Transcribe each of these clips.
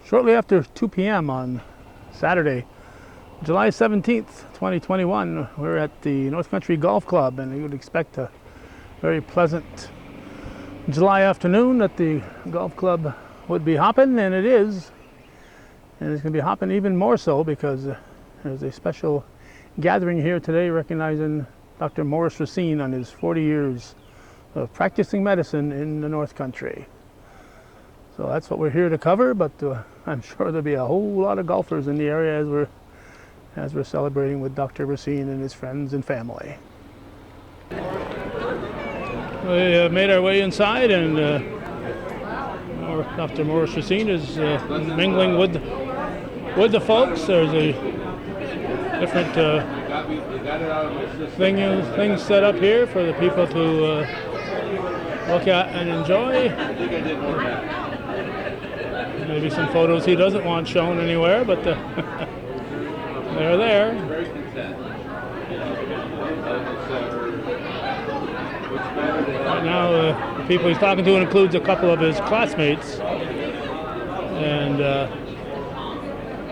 Shortly after 2 p.m. on Saturday, July 17th, 2021, we're at the North Country Golf Club, and you would expect a very pleasant July afternoon that the golf club would be hopping, and it is. And it's going to be hopping even more so because there's a special gathering here today recognizing Dr. Maurice Racine on his 40 years of practicing medicine in the North Country. So that's what we're here to cover, but I'm sure there'll be a whole lot of golfers in the area as we're celebrating with Dr. Racine and his friends and family. We made our way inside, and Dr. Maurice Racine is mingling with the folks. There's a different things set up here for the people to look at and enjoy. Maybe some photos he doesn't want shown anywhere, but they're there. Right now, the people he's talking to includes a couple of his classmates, and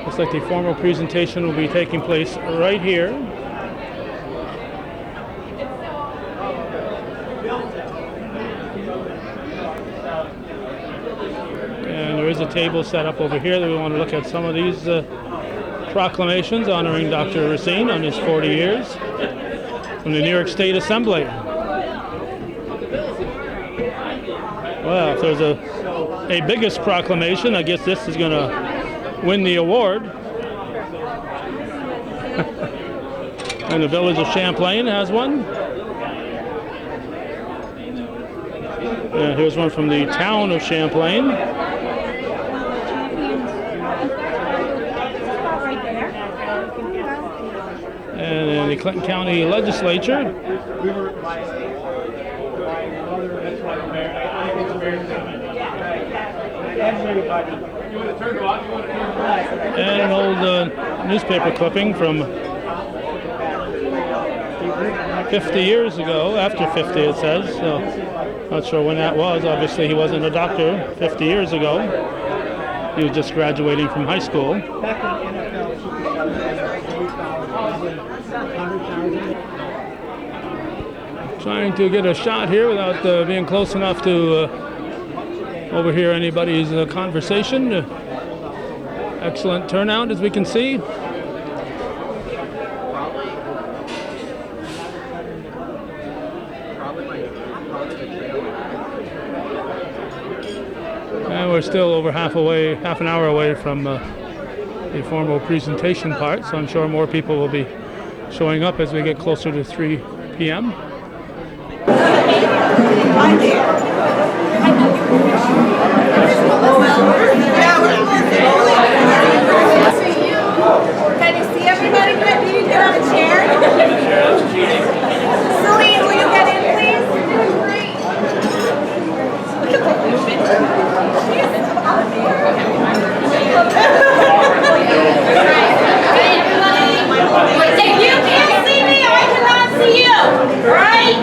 looks like the formal presentation will be taking place right here. And there is a table set up over here that we want to look at some of these proclamations honoring Dr. Racine on his 40 years from the New York State Assembly. Well, if there's a biggest proclamation, I guess this is going to win the award. And the village of Champlain has one. Here's one from the town of Champlain. And in the Clinton County Legislature. And an old newspaper clipping from 50 years ago, after 50 it says, so not sure when that was. Obviously he wasn't a doctor 50 years ago. He was just graduating from high school. Trying to get a shot here without being close enough to overhear anybody's conversation. Excellent turnout, as we can see. And we're still over half an hour away from the formal presentation part, so I'm sure more people will be showing up as we get closer to 3 p.m. Can you see everybody? Can you get on a chair? Celine, will you get in, please? Great. Look at the If you can't see me, I cannot see you. Right?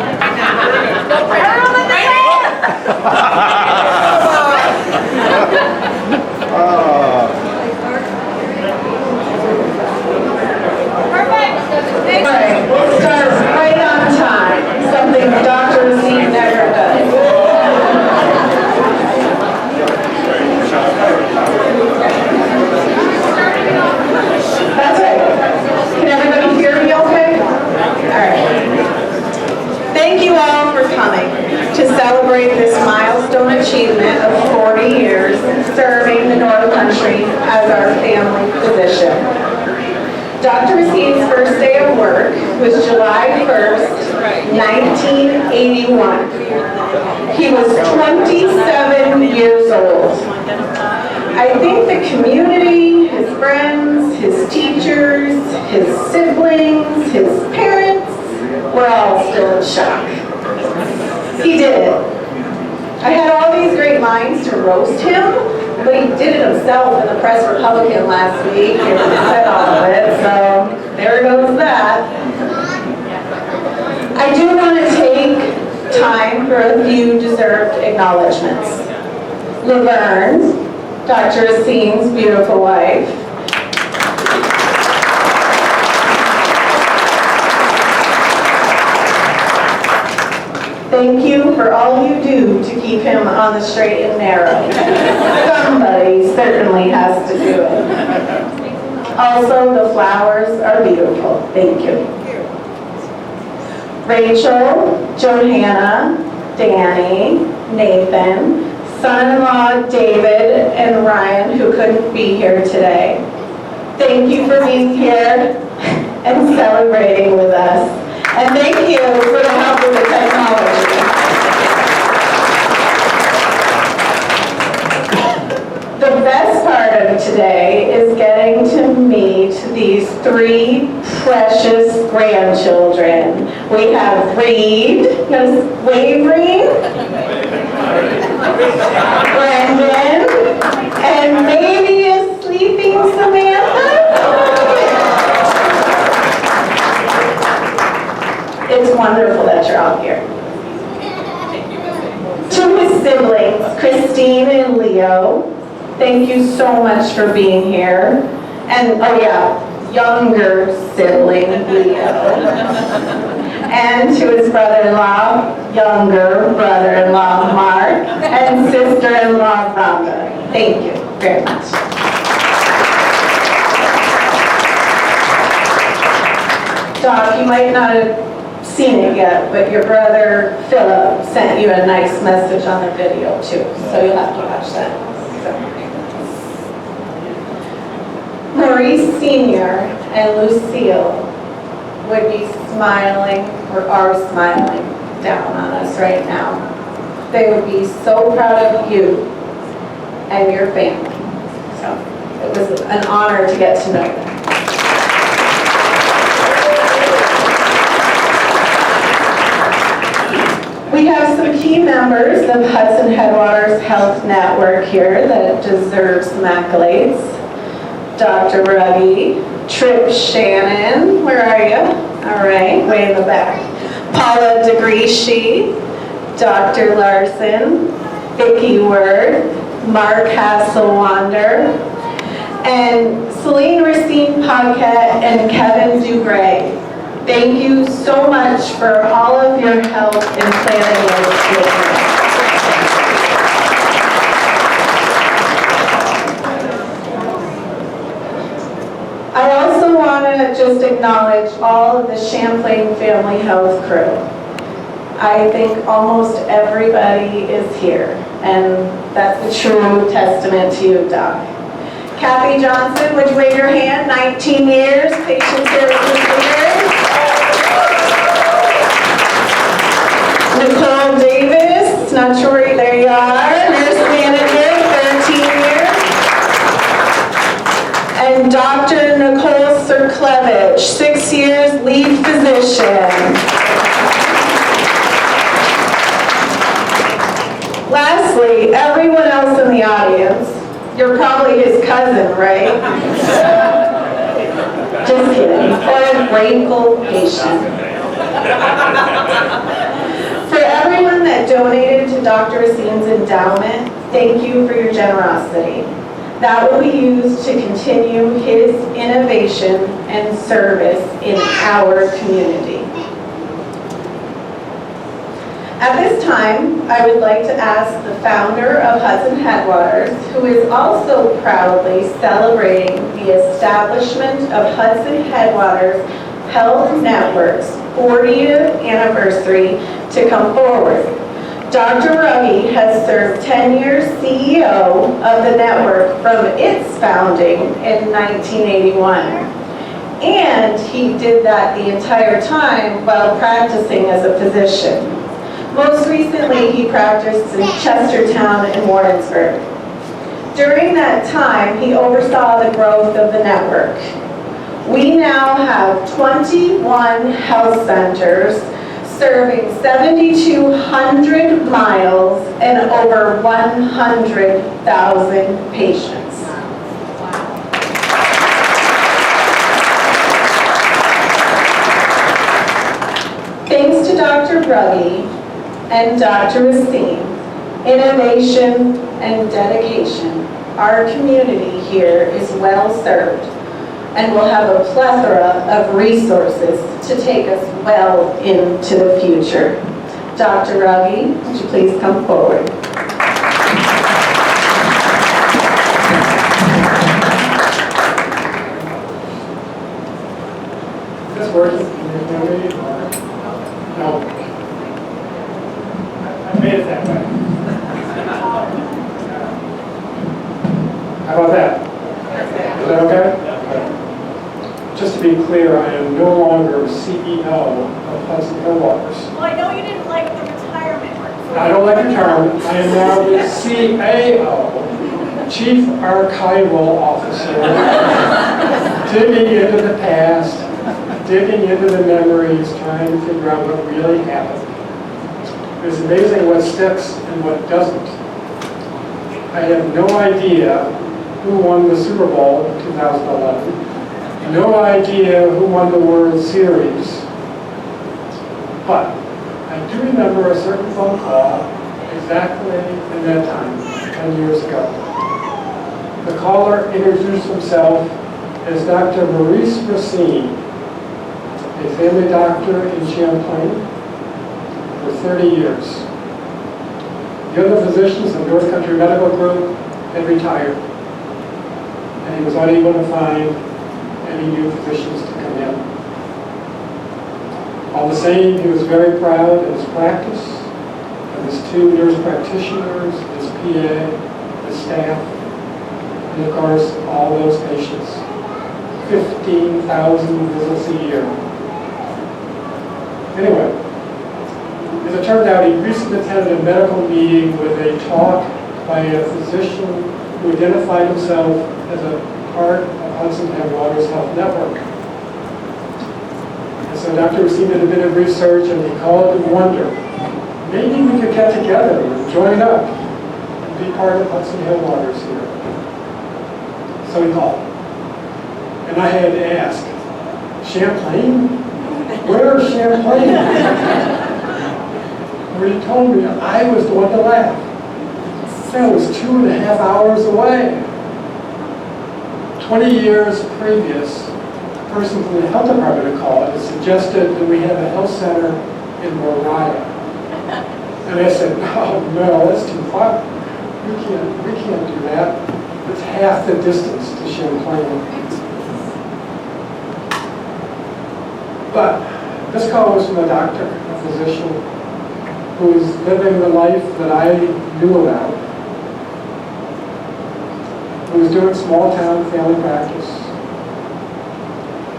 We'll start right on time, something Dr. Racine never does. That's right. Can everybody hear me okay? All right. Thank you all for coming to celebrate this milestone achievement of 40 years serving the North Country as our family physician. Dr. Racine's first day of work was July 1st, 1981. He was 27 years old. I think the community, his friends, his teachers, his siblings, his parents, were all still in shock. He did it. I had all these great lines to roast him, but he did it himself in the Press Republican last week and said all of it, so there goes that. I do want to take time for a few deserved acknowledgments. Laverne, Dr. Racine's beautiful wife. Thank you for all you do to keep him on the straight and narrow. Somebody certainly has to do it. Also, the flowers are beautiful. Thank you. Rachel, Johanna, Danny, Nathan, son-in-law David and Ryan, who couldn't be here today. Thank you for being here and celebrating with us. And thank you for the help with the technology. The best part of today is getting to meet these three precious grandchildren. We have Reed, wave Reed, Brendan, and maybe a sleeping Samantha. It's wonderful that you're all here. To his siblings, Christine and Leo, thank you so much for being here. And, oh yeah, younger sibling, Leo. And to his brother-in-law, younger brother-in-law, Mark, and sister-in-law, Rhonda. Thank you very much. Doc, you might not have seen it yet, but your brother Philip sent you a nice message on the video too, so you'll have to watch that. Maurice Sr. and Lucille would be smiling, or are smiling, down on us right now. They would be so proud of you and your family. So it was an honor to get to know them. We have some key members of Hudson Headwaters Health Network here that deserve some accolades. Dr. Ruggie, Tripp Shannon, where are you? All right, way in the back. Paula DeGrisci, Dr. Larson, Vicki Word, Mark Hasselwander, and Celine Racine Paquette and Kevin Dugray. Thank you so much for all of your help in planning this meeting. I also want to just acknowledge all of the Champlain Family Health crew. I think almost everybody is here, and that's a true testament to you, Doc. Kathy Johnson, would you wave your hand? 19 years, patient services leader. Nicole Davis, not sure, there you are, nurse manager, 13 years. And Dr. Nicole Sirklevich, 6 years, lead physician. Lastly, everyone else in the audience, you're probably his cousin, right? Just kidding, or a grateful patient. For everyone that donated to Dr. Racine's endowment, thank you for your generosity. That will be used to continue his innovation and service in our community. At this time, I would like to ask the founder of Hudson Headwaters, who is also proudly celebrating the establishment of Hudson Headwaters Health Network's 40th anniversary, to come forward. Dr. Ruggie has served 10 years CEO of the network from its founding in 1981. And he did that the entire time while practicing as a physician. Most recently, he practiced in Chestertown and Warrensburg. During that time, he oversaw the growth of the network. We now have 21 health centers serving 7,200 miles and over 100,000 patients. Thanks to Dr. Ruggie and Dr. Racine, innovation and dedication our community here is well served and will have a plethora of resources to take us well into the future. Dr. Ruggie, would you please come forward? Is this working? No. I made it that way. How about that? Is that okay? Just to be clear, I am no longer CEO of Hudson Hill Waters. Well, I know you didn't like the retirement one. I don't like the term. I am now the CAO, Chief Archival Officer, digging into the past, digging into the memories, trying to figure out what really happened. It's amazing what sticks and what doesn't. I have no idea who won the Super Bowl in 2011. No idea who won the World Series. But I do remember a certain phone call exactly in that time, 10 years ago. The caller introduced himself as Dr. Maurice Racine, a family doctor in Champlain for 30 years. The other physicians in the North Country Medical Group had retired, and he was unable to find any new physicians to come in. All the same, he was very proud of his practice, of his 2 nurse practitioners, his PA, his staff, and of course, all those patients. 15,000 visits a year. Anyway, as it turned out, he recently attended a medical meeting with a talk by a physician who identified himself as a part of Hudson Hill Waters Health Network. And so Dr. Racine did a bit of research and he called to wonder, maybe we could get together and join up and be part of Hudson Hill Waters here. So he called. And I had to ask, Champlain? Where's Champlain? When he told me, I was the one to laugh. That was 2.5 hours away. 20 years previous, a person from the health department had called and suggested that we have a health center in Moriah. And I said, oh no, that's too far. We can't do that. It's half the distance to Champlain. But this call was from a doctor, a physician, who was living the life that I knew about, who was doing small town family practice,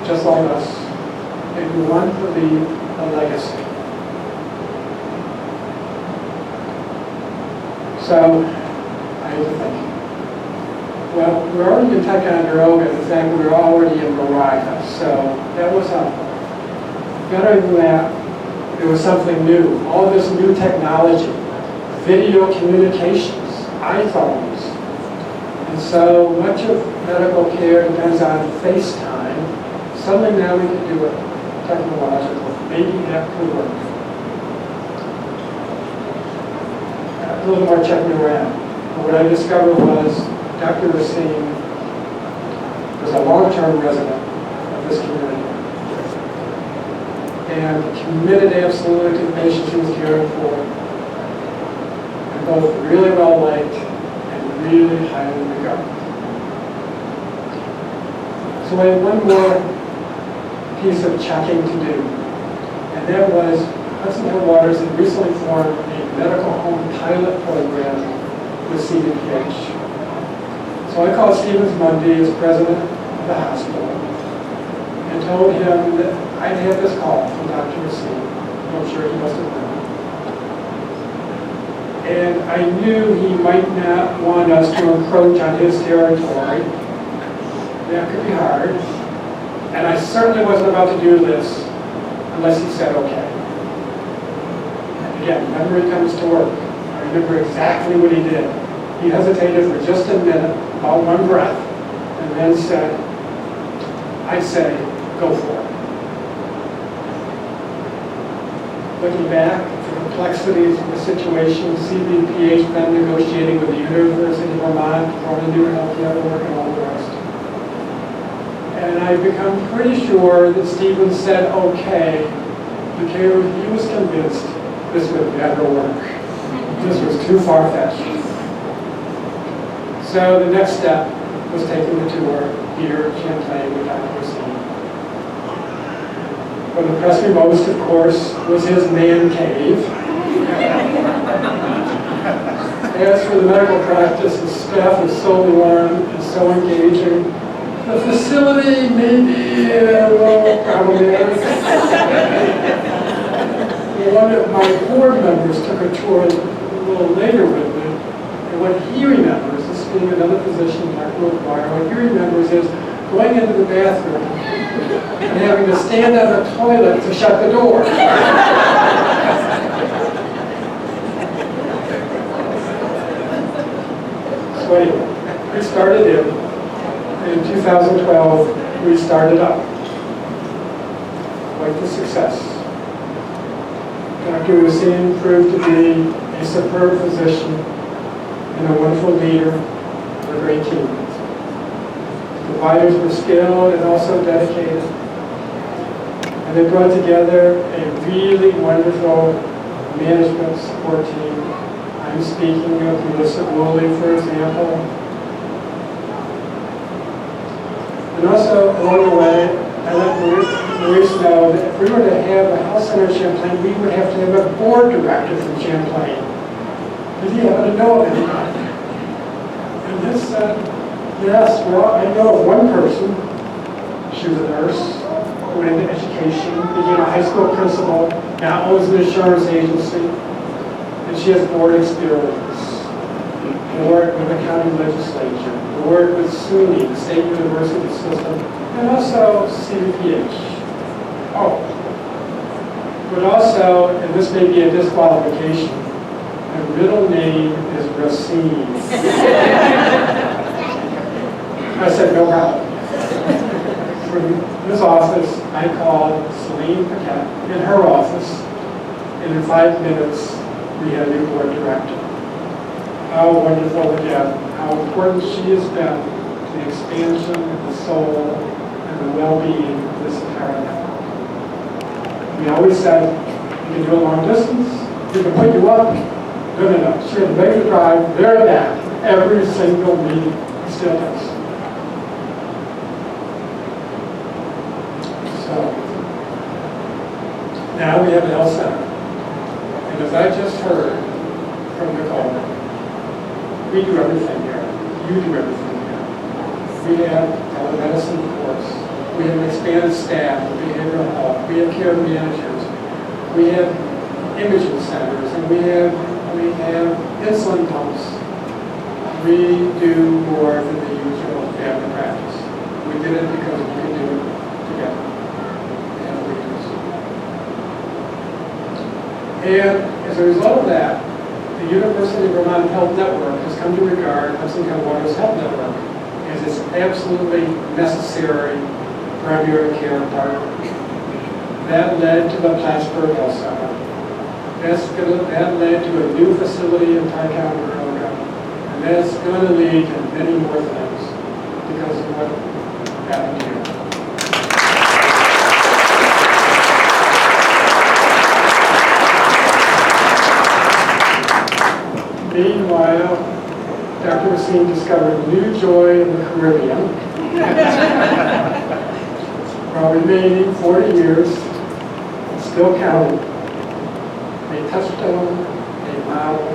just like us, and who wanted to leave a legacy. So I had to think, well, we were already in Ticonderoga. In fact, we were already in Moriah, so that was helpful. Better than that, there was something new. All this new technology, video communications, iPhones. And so much of medical care depends on FaceTime. Suddenly now we can do it technologically. Maybe that could work. A little more checking around. But what I discovered was Dr. Racine was a long-term resident of this community and committed absolutely to the patients he was caring for, and both really well liked and really highly regarded. So I had one more piece of checking to do, and that was Hudson Hill Waters had recently formed a medical home pilot program with CDPH. So I called Stevens Mundy as president of the hospital and told him that I'd had this call from Dr. Racine. I'm sure he must have known. And I knew he might not want us to encroach on his territory. That could be hard. And I certainly wasn't about to do this unless he said okay. Again, memory comes to work. I remember exactly what he did. He hesitated for just a minute, about one breath, and then said, I say, go for it. Looking back, it's a complexities of the situation. CBPH been negotiating with the University of Vermont for a new health network and all the rest. And I've become pretty sure that Stephen said okay because he was convinced this would never work. This was too far-fetched. So the next step was taking the tour here at Champlain with Dr. Racine. But the press most, of course, was his man cave. As for the medical practice, the staff is so warm and so engaging. The facility may be a little problematic. One of my board members took a tour a little later with me, and what he remembers, this being another physician, Dr. McGuire, what he remembers is going into the bathroom and having to stand on the toilet to shut the door. So anyway, we started in 2012, we started up. Quite the success. Dr. Racine proved to be a superb physician and a wonderful leader with a great team. The providers were skilled and also dedicated. And they brought together a really wonderful management support team. I'm speaking of Melissa Woolley, for example. And also, along the way, I let Maurice know that if we were to have a health center in Champlain, we would have to have a board director from Champlain. Did he happen to know of anybody? And this said, yes, well, I know of one person. She was a nurse, went into education, became a high school principal, now owns an insurance agency, and she has board experience. Worked with the county legislature, worked with SUNY, the state university system, and also CBPH. Oh, but also, and this may be a disqualification, her middle name is Racine. I said, no problem. From this office, I called Celine Paquette in her office, and in 5 minutes, we had a new board director. How wonderful again, how important she has been to the expansion of the soul and the well-being of this entire network. We always said, you can do a long distance, we can put you up. No. She had to make the drive there and back, every single meeting, still does. So, now we have a health center. And as I just heard from Nicole, we do everything here. You do everything here. We have telemedicine, of course. We have an expanded staff of behavioral health. We have care managers. We have imaging centers, and we have insulin pumps. We do more than the usual family practice. We did it because we could do it together. And as a result of that, the University of Vermont Health Network has come to regard Hudson County Water's Health Network as its absolutely necessary primary care partner. That led to the Plattsburgh Health Center. That led to a new facility in Ticonderoga, and that's going to lead to many more things because of what happened here. Meanwhile, Dr. Racine discovered new joy in the Caribbean while remaining 40 years, still counting, a touchstone, a model,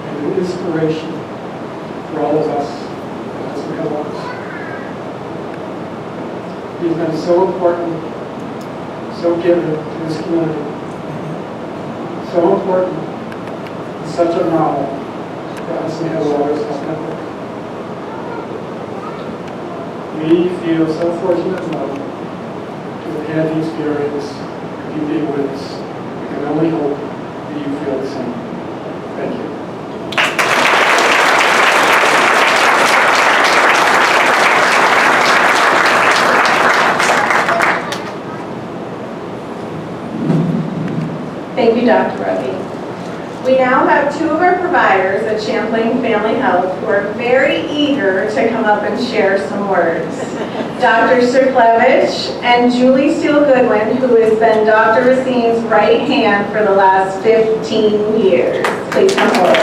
and an inspiration for all of us as we go on. He's been so important, so given to this community, so important. Such a model for us in Hudson Waters Health Network. We feel so fortunate and lucky to have had the experience of you being with us. We can only hope that you feel the same. Thank you. Thank you, Dr. Racine. now have two of our providers at Champlain Family Health who are very eager to come up and share some words. Dr. Sirklevich and Julie Steele-Goodwin, who has been Dr. Racine's right hand for the last 15 years. Please come forward.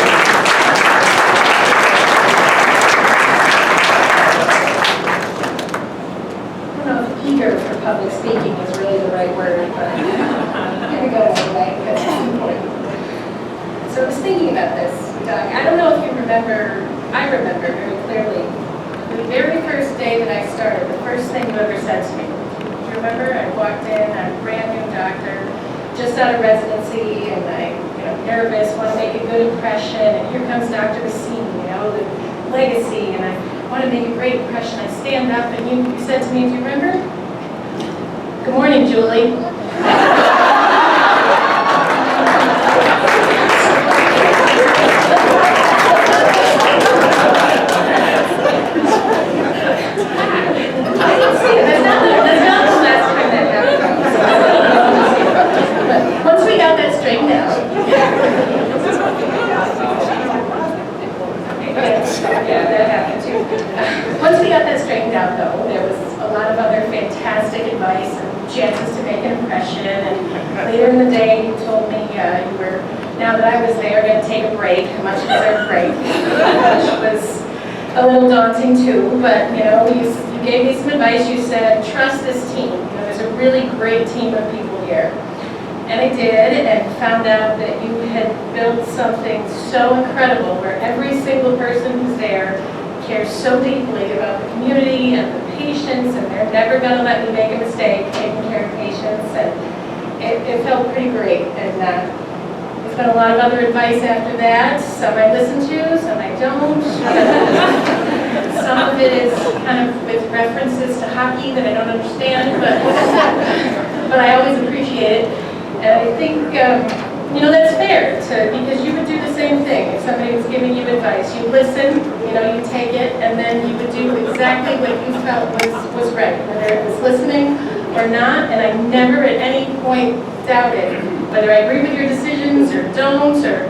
I don't know if eager for public speaking is really the right word, but I'm going to go anyway because it's important. So I was thinking about this, Doug. I don't know if you remember, I remember very clearly, the very first day that I started, the first thing you ever said to me. Do you remember? I walked in, I'm a brand new doctor, just out of residency, and I'm nervous, want to make a good impression, and here comes Dr. Racine, the legacy, and I want to make a great impression. I stand up, and you said to me, do you remember? Good morning, Julie. Once we got that straightened out, though, there was a lot of other fantastic advice and chances to make an impression. And later in the day, you told me you were, now that I was there, going to take a break, a much deserved break, which was a little daunting too. But you gave me some advice. You said, trust this team. There's a really great team of people here. And I did, and found out that you had built something so incredible where every single person who's there cares so deeply about the community and the patients, and they're never going to let me make a mistake taking care of patients, and it felt pretty great. And there's been a lot of other advice after that. Some I listen to, some I don't. Some of it is kind of with references to hockey that I don't understand, but I always appreciate it. And I think, that's fair, because you would do the same thing. If somebody was giving you advice, you listen, you take it, and then you would do exactly what you felt was right, whether it was listening or not. And I never at any point doubted whether I agree with your decisions or don't, or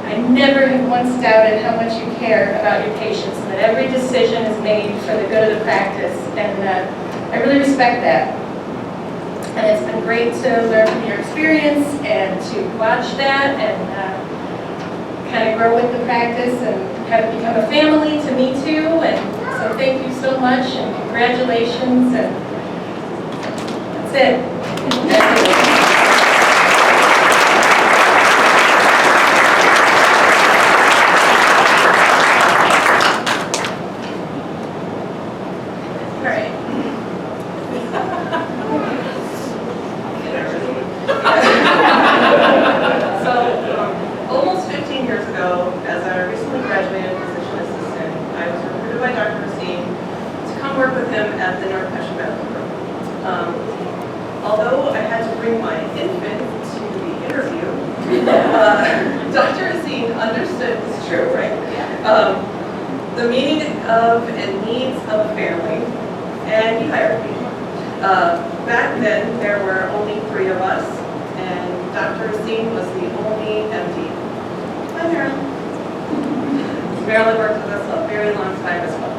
I never have once doubted how much you care about your patients, and that every decision is made for the good of the practice. And I really respect that. And it's been great to learn from your experience and to watch that and kind of grow with the practice and kind of become a family to me too. And so thank you so much and congratulations, and that's it. Although I had to bring my infant to the interview, Dr. Racine understood, it's true, right? The meaning of and needs of a family, and he hired me. Back then, there were only 3 of us, and Dr. Racine was the only MD. Hi, Marilyn. Marilyn worked with us a very long time as well.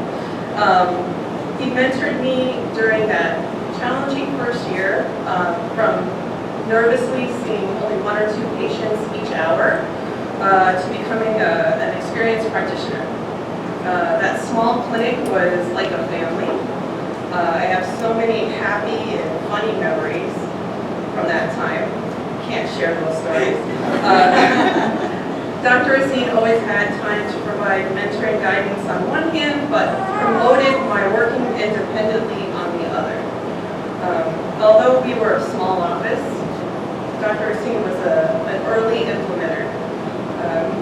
He mentored me during that challenging first year, from nervously seeing only 1 or 2 patients each hour to becoming an experienced practitioner. That small clinic was like a family. I have so many happy and funny memories from that time. Can't share those stories. Dr. Racine always had time to provide mentoring guidance on one hand, but promoted my working independently on the other. Although we were a small office, Dr. Racine was an early implementer.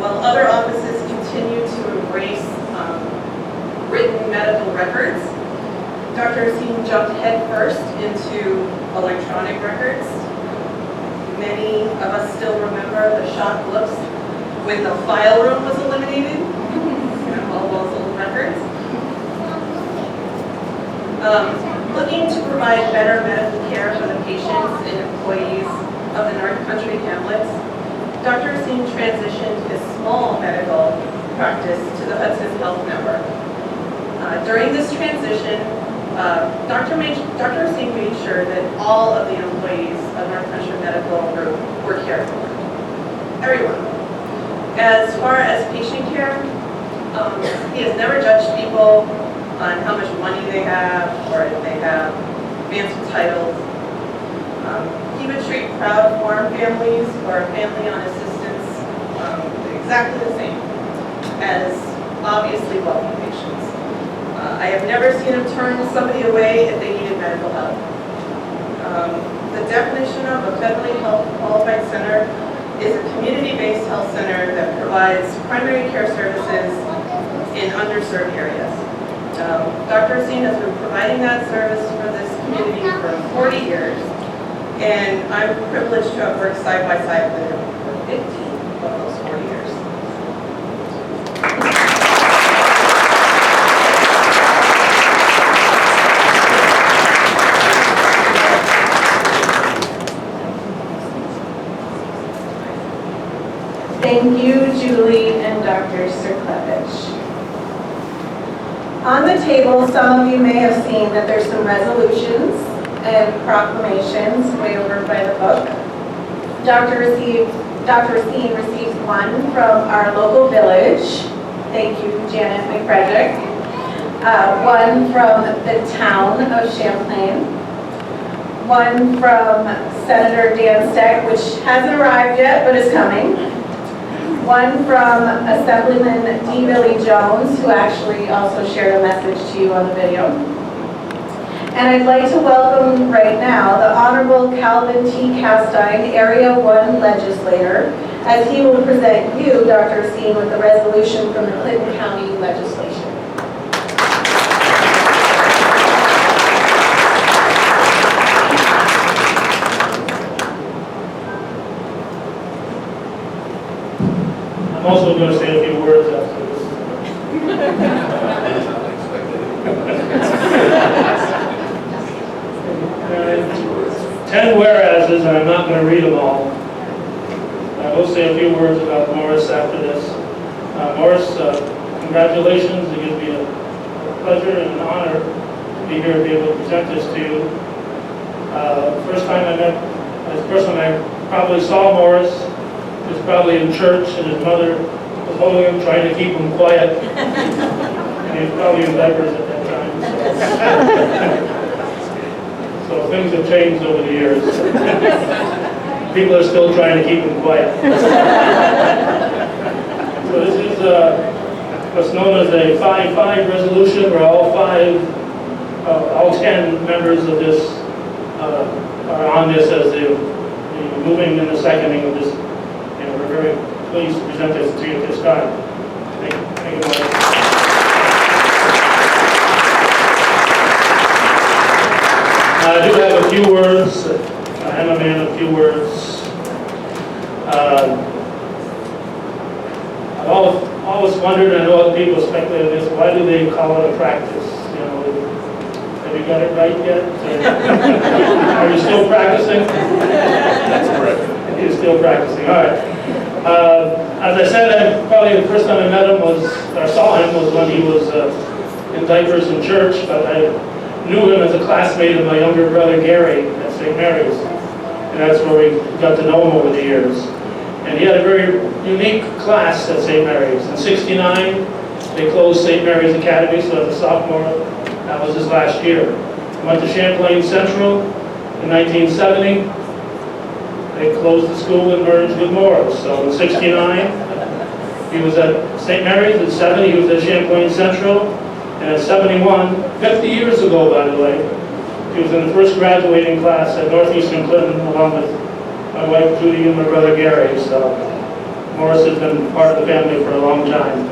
While other offices continued to embrace written medical records, Dr. Racine jumped headfirst into electronic records. Many of us still remember the shock looks when the file room was eliminated, all those old records. Looking to provide better medical care for the patients and employees of the North Country hamlets, Dr. Racine transitioned his small medical practice to the Hudson Health Network. During this transition, Dr. Racine made sure that all of the employees of North Country Medical Group were cared for. Everyone. As far as patient care, he has never judged people on how much money they have or if they have fancy titles. He would treat proud farm families or a family on assistance exactly the same as obviously wealthy patients. I have never seen him turn somebody away if they needed medical help. The definition of a federally health qualified center is a community-based health center that provides primary care services in underserved areas. Dr. Racine has been providing that service for this community for 40 years, and I'm privileged to have worked side by side with him for 15 of those 40 years. Thank you, Julie and Dr. Sirklevich. On the table, some of you may have seen that there's some resolutions and proclamations way over by the book. Dr. Racine received one from our local village. Thank you, Janet McFrederick. One from the town of Champlain. One from Senator Dan Steck, which hasn't arrived yet, but is coming. One from Assemblyman D. Billy Jones, who actually also shared a message to you on the video. And I'd like to welcome right now the Honorable Calvin T. Castine, Area 1 Legislator, as he will present you, Dr. Racine, with the resolution from the Clinton County Legislation. I'm also going to say a few words after this. 10 whereases, and I'm not going to read them all. I will say a few words about Maurice after this. Maurice, congratulations. It gives me a pleasure and an honor to be here to be able to present this to you. First time I met this person, I probably saw Maurice. He was probably in church, and his mother was holding him, trying to keep him quiet. And he was probably in diapers at that time. So things have changed over the years. People are still trying to keep him quiet. So this is what's known as a 5-5 resolution, where all 10 members of this are on this as the moving and the seconding of this. And we're very pleased to present this to you at this time. Thank you, Mike. I do have a few words. I am a man of few words. I've always wondered, and I know other people speculate on this, why do they call it a practice? You know, have you got it right yet? Are you still practicing? That's correct. You're still practicing, all right. As I said, probably the first time I met him or saw him was when he was in diapers in church, but I knew him as a classmate of my younger brother Gary at St. Mary's, and that's where we got to know him over the years. And he had a very unique class at St. Mary's. In '69, they closed St. Mary's Academy, so as a sophomore, that was his last year. He went to Champlain Central in 1970. They closed the school and merged with Morris. So in '69, he was at St. Mary's. In '70, he was at Champlain Central. And at 71, 50 years ago, by the way, he was in the first graduating class at Northeastern Clinton, along with my wife Judy and my brother Gary. So Morris has been part of the family for a long time.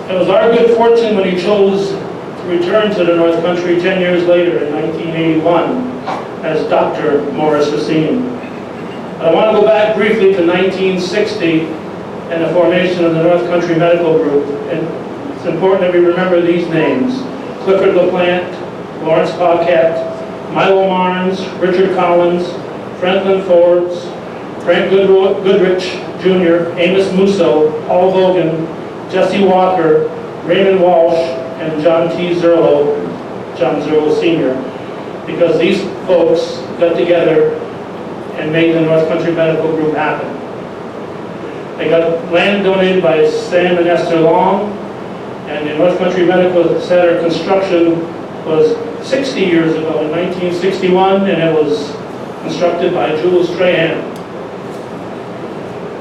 It was our good fortune when he chose to return to the North Country 10 years later in 1981 as Dr. Maurice Racine. But I want to go back briefly to 1960 and the formation of the North Country Medical Group. And it's important that we remember these names: Clifford LaPlante, Lawrence Paquette, Milo Marnes, Richard Collins, Franklin Forbes, Frank Goodrich Jr., Amos Musso, Paul Hogan, Jesse Walker, Raymond Walsh, and John T. Zerlo, John Zerlo Sr., because these folks got together and made the North Country Medical Group happen. They got land donated by Sam and Esther Long, and the North Country Medical Center construction was 60 years ago, in 1961, and it was constructed by Jules Trahan.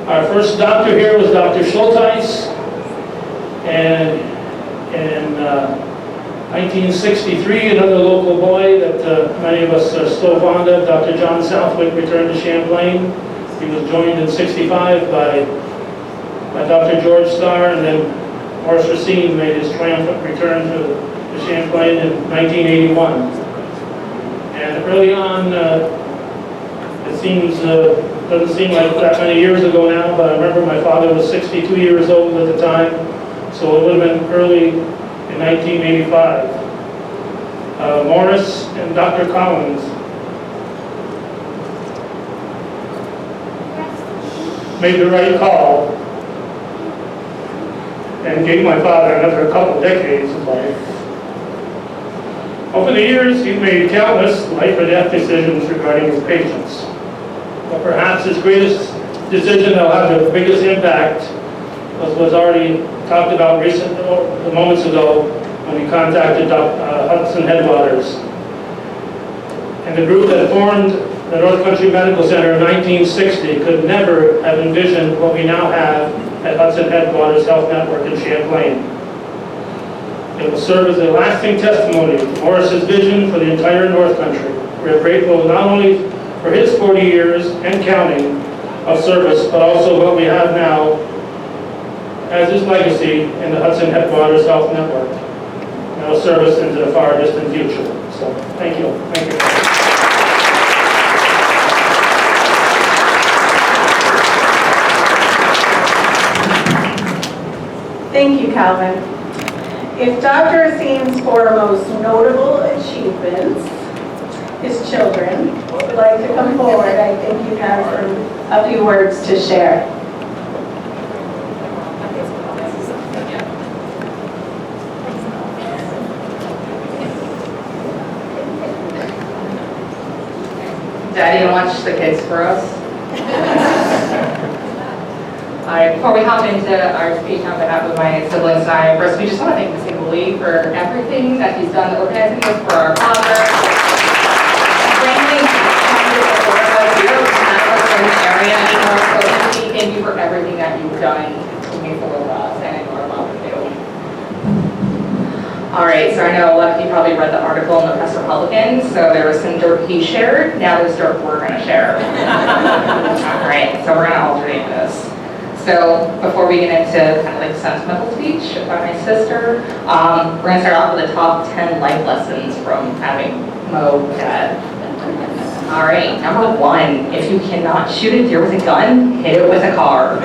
Our first doctor here was Dr. Schulteis, and in 1963, another local boy that many of us are still fond of, Dr. John Southwick, returned to Champlain. He was joined in 65 by Dr. George Starr, and then Maurice Racine made his triumphant return to Champlain in 1981. And early on, it seems, doesn't seem like that many years ago now, but I remember my father was 62 years old at the time, so it would have been early in 1985. Morris and Dr. Collins made the right call and gave my father another couple decades of life. Over the years, he made countless life or death decisions regarding his patients. But perhaps his greatest decision that will have the biggest impact was already talked about moments ago when he contacted Hudson Headwaters. And the group that formed the North Country Medical Center in 1960 could never have envisioned what we now have at Hudson Headwaters Health Network in Champlain. It will serve as a lasting testimony to Morris's vision for the entire North Country. We are grateful not only for his 40 years and counting of service, but also what we have now as his legacy in the Hudson Headwaters Health Network. And will serve us into the far distant future. So, thank you. Thank you. Thank you, Calvin. If Dr. Racine's four most notable achievements, his children, would like to come forward, I think you have a few words to share. Daddy, you watch the kids for us? Before we hop into our speech on behalf of my siblings and I, first we just want to thank Mr. Lee for everything that he's done organizing this for our father. Frankly, we don't have in this area anymore, so thank you for everything that you've done to me for us and for our mom too. Alright, so I know a lot of you probably read the article in the Press Republican, so there was some dirt he shared, now there's dirt we're going to share. Alright, so we're going to alternate this. So before we get into kind of like sentimental speech about my sister, we're going to start off with the top 10 life lessons from having Mo dad. All right, number 1, if you cannot shoot a deer with a gun, hit it with a car.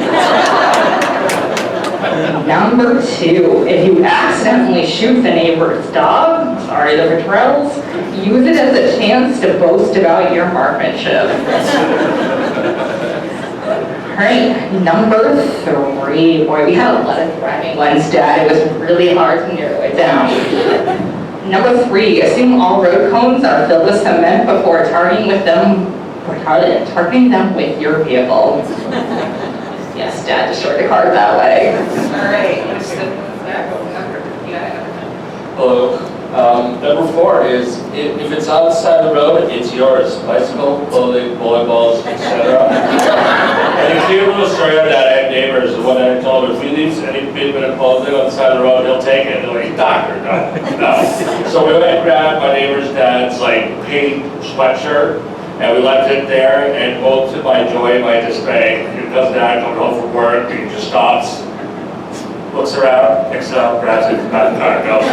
Number 2, if you accidentally shoot the neighbor's dog, sorry the Petrels, use it as a chance to boast about your marksmanship. Alright, number 3. Boy, we had a lot of driving ones, Dad. It was really hard to narrow it down. Number 3, assume all road cones are filled with cement before targeting them with your vehicle. Yes, Dad, just short the card that way. Alright, Hello. Number 4 is, if it's outside the road, it's yours. Bicycle, clothing, bowling balls, etc. And a cute little story of that, I have neighbors, the one that I told her, if he leaves any bit of clothing on the side of the road, he'll take it. They're like, doctor, no. So we went and grabbed my neighbor's dad's pink sweatshirt, and we left it there, and both to my joy and my dismay, your cousin dad coming home from work, he just stops, looks around, picks it up, grabs it, back in the car, goes.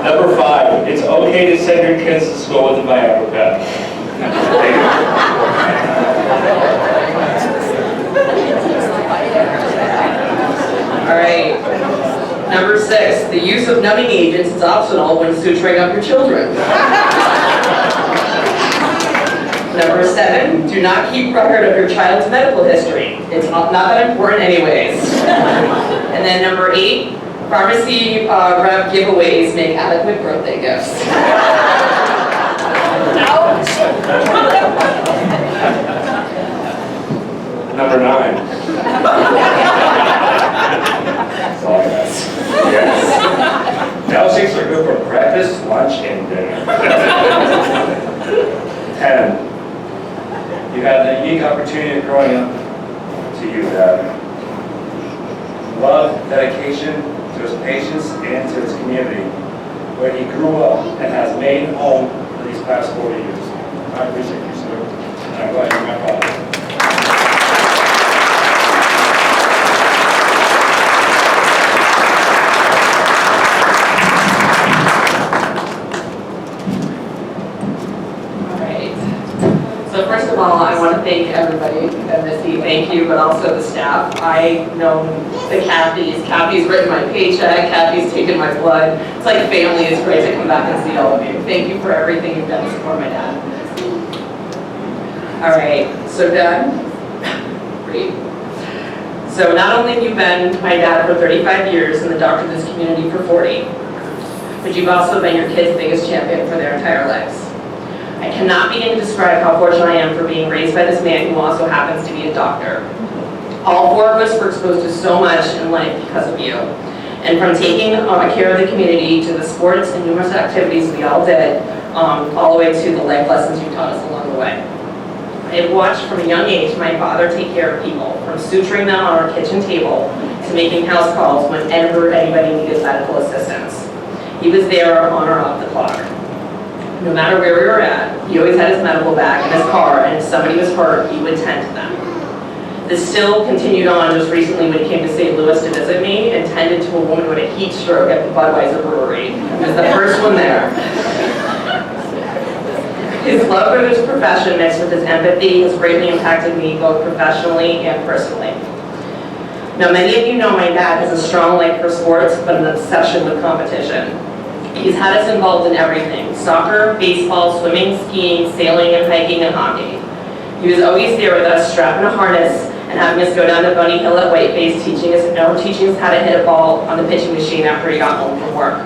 Number 5, it's okay to send your kids to school with a Viagra pen. All right. Number 6, the use of numbing agents is optional when suturing up your children. Number 7, do not keep record of your child's medical history. It's not that important anyways. And then number 8, pharmacy rep giveaways make adequate birthday gifts. Number 9. That's all I got. Yes. Milkshakes are good for breakfast, lunch, and dinner. 10. You had the unique opportunity of growing up to you, Dad. Love, dedication to his patients and to his community, where he grew up and has made home for these past 40 years. I appreciate you, sir. And I'm glad you're my father. So first of all, I want to thank everybody at Missy. Thank you, but also the staff. I know the Kathy's. Kathy's written my paycheck. Kathy's taken my blood. It's like family. It's great to come back and see all of you. Thank you for everything you've done to support my dad. All right, so Dad, great. So not only have you been my dad for 35 years and the doctor of this community for 40, but you've also been your kids' biggest champion for their entire lives. I cannot begin to describe how fortunate I am for being raised by this man who also happens to be a doctor. All 4 of us were exposed to so much in life because of you. And from taking care of the community to the sports and numerous activities we all did, all the way to the life lessons you taught us along the way. I have watched from a young age my father take care of people, from suturing them on our kitchen table to making house calls whenever anybody needed medical assistance. He was there on or off the clock. No matter where we were at, he always had his medical bag in his car, and if somebody was hurt, he would tend to them. This still continued on just recently when he came to St. Louis to visit me and tended to a woman with a heat stroke at the Budweiser Brewery. He was the first one there. His love for his profession mixed with his empathy has greatly impacted me both professionally and personally. Now, many of you know my dad has a strong like for sports, but an obsession with competition. He's had us involved in everything: soccer, baseball, swimming, skiing, sailing, and hiking and hockey. He was always there with us, strapped in a harness, and having us go down to Bunny Hill at Whiteface, teaching us how to hit a ball on the pitching machine after he got home from work.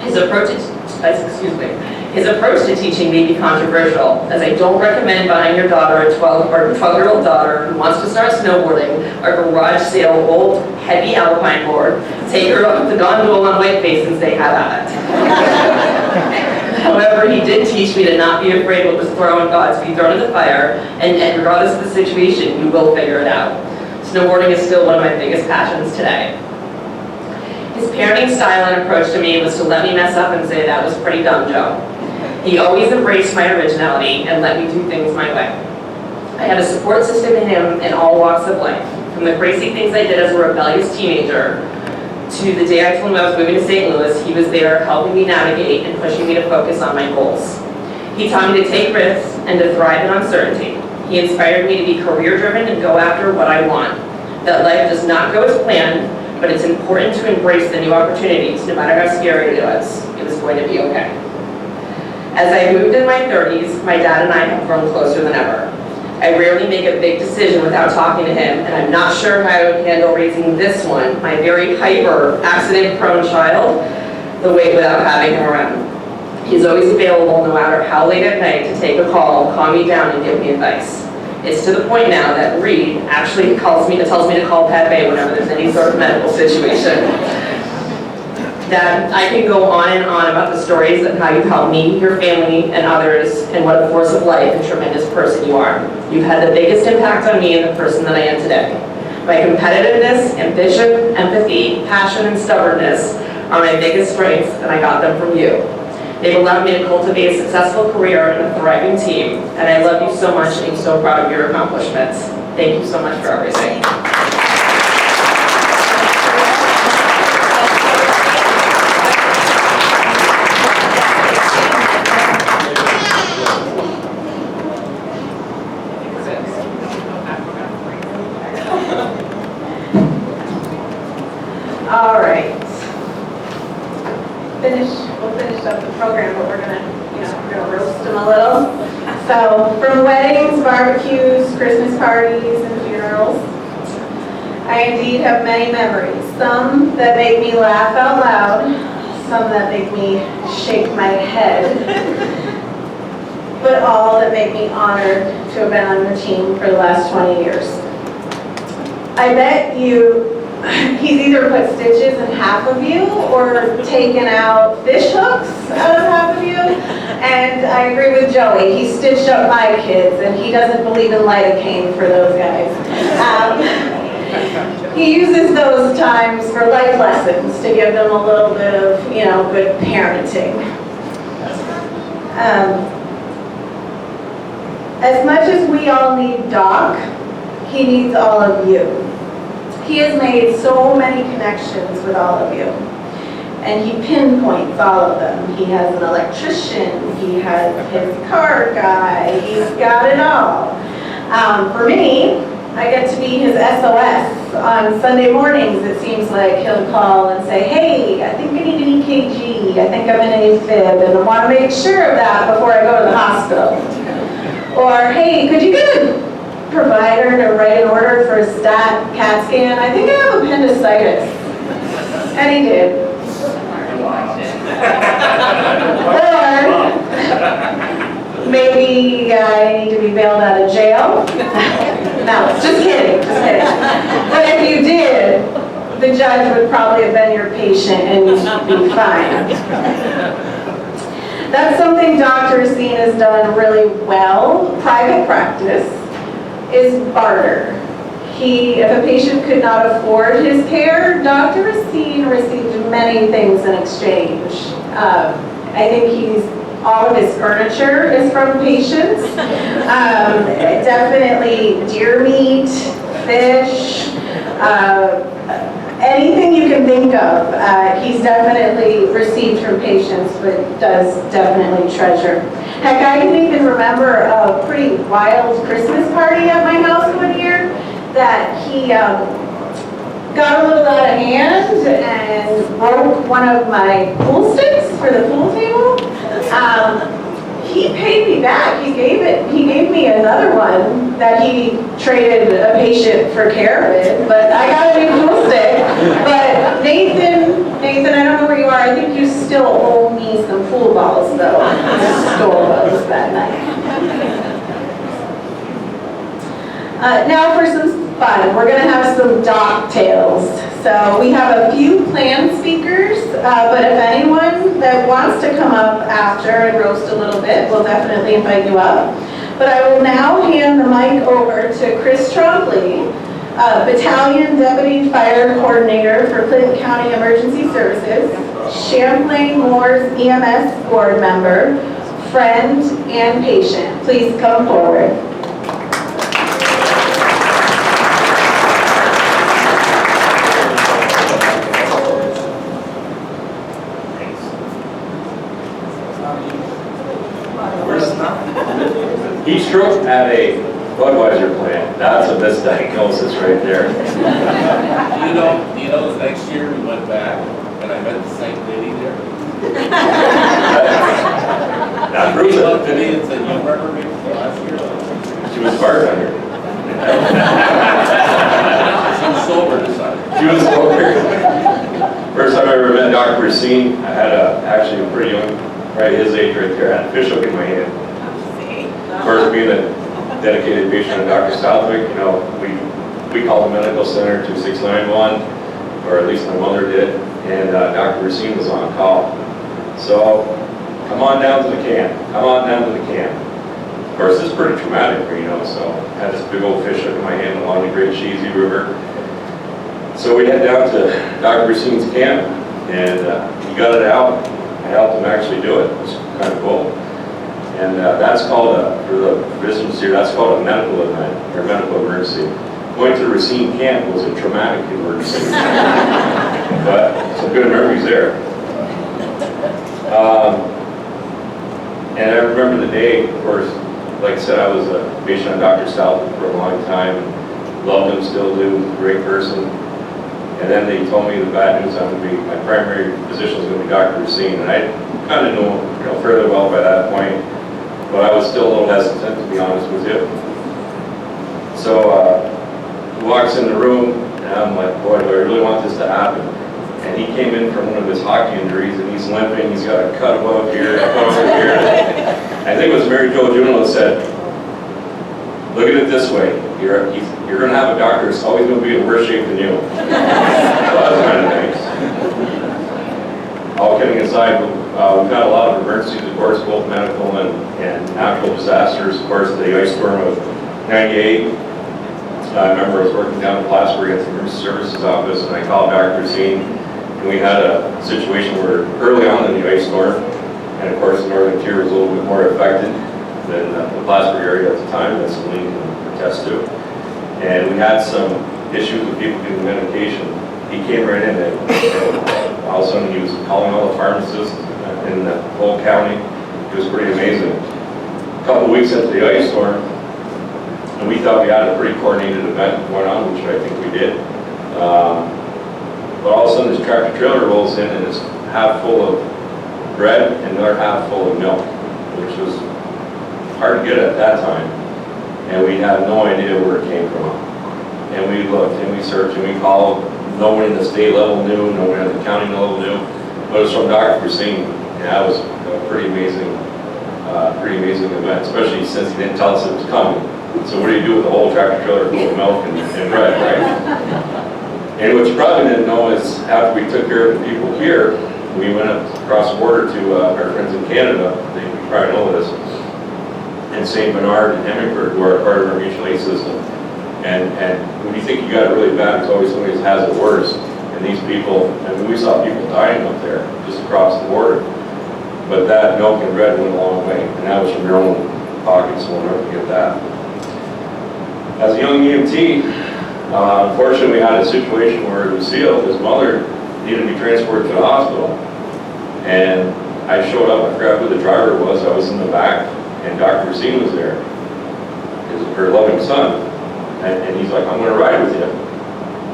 His approach to teaching may be controversial, as I don't recommend buying your daughter a 12-year-old daughter who wants to start snowboarding a garage sale old heavy alpine board, take her up the gondola on Whiteface and say have at it. However, he did teach me to not be afraid what was thrown, God, to be thrown in the fire, and regardless of the situation, you will figure it out. Snowboarding is still one of my biggest passions today. His parenting style and approach to me was to let me mess up and say, that was pretty dumb, Joe. He always embraced my originality and let me do things my way. I had a support system in him in all walks of life, from the crazy things I did as a rebellious teenager to the day I told him I was moving to St. Louis. He was there helping me navigate and pushing me to focus on my goals. He taught me to take risks and to thrive in uncertainty. He inspired me to be career-driven and go after what I want. That life does not go as planned, but it's important to embrace the new opportunities, no matter how scary it was going to be okay. As I moved in my 30s, my dad and I have grown closer than ever. I rarely make a big decision without talking to him, and I'm not sure how I would handle raising this one, my very hyper, accident-prone child, the way without having him around. He's always available, no matter how late at night, to take a call, calm me down, and give me advice. It's to the point now that Reed actually tells me to call Pepe whenever there's any sort of medical situation. Dad, I can go on and on about the stories of how you've helped me, your family, and others, and what a force of life and tremendous person you are. You've had the biggest impact on me and the person that I am today. My competitiveness, ambition, empathy, passion, and stubbornness are my biggest strengths, and I got them from you. They've allowed me to cultivate a successful career and a thriving team, and I love you so much and I'm so proud of your accomplishments. Thank you so much for everything. All right. We'll finish up the program, but we're gonna roast them a little. So from weddings, barbecues, Christmas parties, and funerals, I indeed have many memories. Some that make me laugh out loud, some that make me shake my head, but all that make me honored to have been on the team for the last 20 years. I bet you he's either put stitches in half of you or taken out fish hooks out of half of you. And I agree with Joey, he stitched up my kids and he doesn't believe in lidocaine for those guys. He uses those times for life lessons to give them a little bit of, good parenting. As much as we all need Doc, he needs all of you. He has made so many connections with all of you, and he pinpoints all of them. He has an electrician, he has his car guy, he's got it all. For me, I get to be his SOS. On Sunday mornings, it seems like he'll call and say, hey, I think I need an EKG, I think I'm in an AFib, and I want to make sure of that before I go to the hospital. Or, hey, could you get a provider to write an order for a stat CAT scan? I think I have appendicitis. And he did. Or maybe I need to be bailed out of jail. No, just kidding, just kidding. But if you did, the judge would probably have been your patient and you'd be fine. That's something Dr. Racine has done really well. Private practice is barter. If a patient could not afford his care, Dr. Racine received many things in exchange. I think all of his furniture is from patients. Definitely deer meat, fish, anything you can think of. He's definitely received from patients, but does definitely treasure. Heck, I can even remember a pretty wild Christmas party at my house one year that he got a little out of hand and broke one of my pool sticks for the pool table. He paid me back. He gave me another one that he traded a patient for care with, but I got a new pool stick. But Nathan, I don't know where you are. I think you still owe me some pool balls though. I stole those that night. Now for some fun. We're going to have some doc tales. So we have a few planned speakers, but if anyone that wants to come up after and roast a little bit, we'll definitely invite you up. But I will now hand the mic over to Chris Trombley, Battalion Deputy Fire Coordinator for Clinton County Emergency Services, Champlain Moore's EMS board member, friend, and patient. Please come forward. Heat stroke at a Budweiser plant. That's a misdiagnosis right there. You know, the next year we went back and I met the same lady there. That proves She it. looked at me and said, you remember me from last year? She was a bartender. She was sober this time. She was sober. First time I ever met Dr. Racine, I had actually a pretty young, right his age right there, I had a fish hook in my hand. First, being a dedicated patient of Dr. Southwick, we called the medical center 2691, or at least my mother did, and Dr. Racine was on call. So, come on down to the camp. Come on down to the camp. Of course, this is pretty traumatic for so I had this big old fish hook in my hand along the Great Cheesy River. So we head down to Dr. Racine's camp, and he got it out. I helped him actually do it. It was kind of cool. And that's called, for the visitors here, that's called a medical event, or medical emergency. Going to the Racine camp was a traumatic emergency. But some good memories there. And I remember the day, of course, like I said, I was a patient of Dr. Southwick for a long time. Loved him, still do, great person. And then they told me the bad news, my primary physician was going to be Dr. Racine. And I kind of knew him fairly well by that point. but I was still a little hesitant, to be honest with you. So he walks in the room, and I'm like, boy, do I really want this to happen? And he came in from one of his hockey injuries, and he's limping. He's got a cut above here, a cut over here. I think it was Mary Jo Juneau that said, look at it this way. You're going to have a doctor who's always going to be in worse shape than you. So that was kind of nice. All kidding aside, we've had a lot of emergencies, of course, both medical and natural disasters. Of course, the ice storm of '98. I remember I was working down in Plattsburgh at the emergency services office, and I called Dr. Racine, and we had a situation where early on in the ice storm, and of course the northern tier was a little bit more affected than the Plattsburgh area at the time, that's Celine can attest to. And we had some issues with people getting medication. He came right in, and all of a sudden he was calling all the pharmacists in the whole county. It was pretty amazing. A couple of weeks into the ice storm, and we thought we had a pretty coordinated event going on, which I think we did. But all of a sudden this tractor trailer rolls in and it's half full of bread and another half full of milk, which was hard to get at that time. And we had no idea where it came from. And we looked and we searched and we called. No one in the state level knew, no one at the county level knew. But it was from Dr. Racine, and that was a pretty amazing event, especially since he didn't tell us it was coming. So what do you do with a whole tractor trailer full of milk and bread, right? And what you probably didn't know is after we took care of the people here, we went up across the border to our friends in Canada, you probably know this, and St. Bernard and Hemingford, who are part of our mutual aid system. And when you think you got it really bad, it's always somebody that has it worse. And these people, I mean, we saw people dying up there just across the border. But that milk and bread went a long way, and that was from your own pocket, so we'll never forget that. As a young EMT, unfortunately we had a situation where Lucille, his mother, needed to be transported to the hospital. And I showed up, I forgot who the driver was, I was in the back, and Dr. Racine was there, her loving son. And he's like, I'm going to ride with you.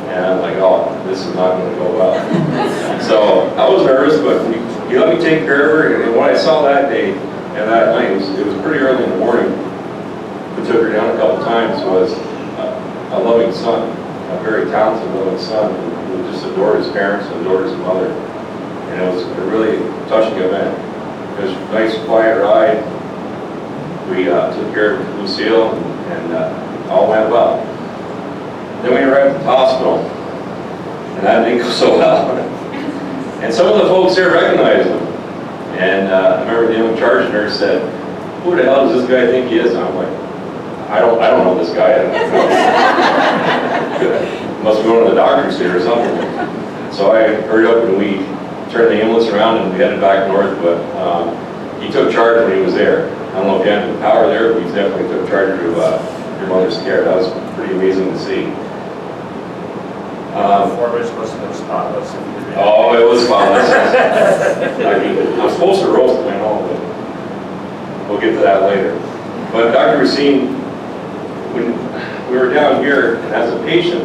And I'm like, oh, this is not going to go well. So I was nervous, but he let me take care of her. And what I saw that day and that night, it was pretty early in the morning. We took her down a couple times, was a loving son, a very talented loving son who just adored his parents and adored his mother. And it was a really touching event. It was a nice, quiet ride. We took care of Lucille and all went well. Then we arrived at the hospital, and that didn't go so well. And some of the folks there recognized him. And I remember the young charge nurse said, who the hell does this guy think he is? And I'm like, I don't know this guy. Must be one of the doctors here or something. So I hurried up and we turned the ambulance around and we headed back north, but he took charge when he was there. I don't know if he had the power there, but he definitely took charge of your mother's care. That was pretty amazing to see. Former's supposed to have spotless. Oh, it was spotless. I mean, I'm supposed to roast it, I know, but we'll get to that later. But Dr. Racine, when we were down here, and as a patient,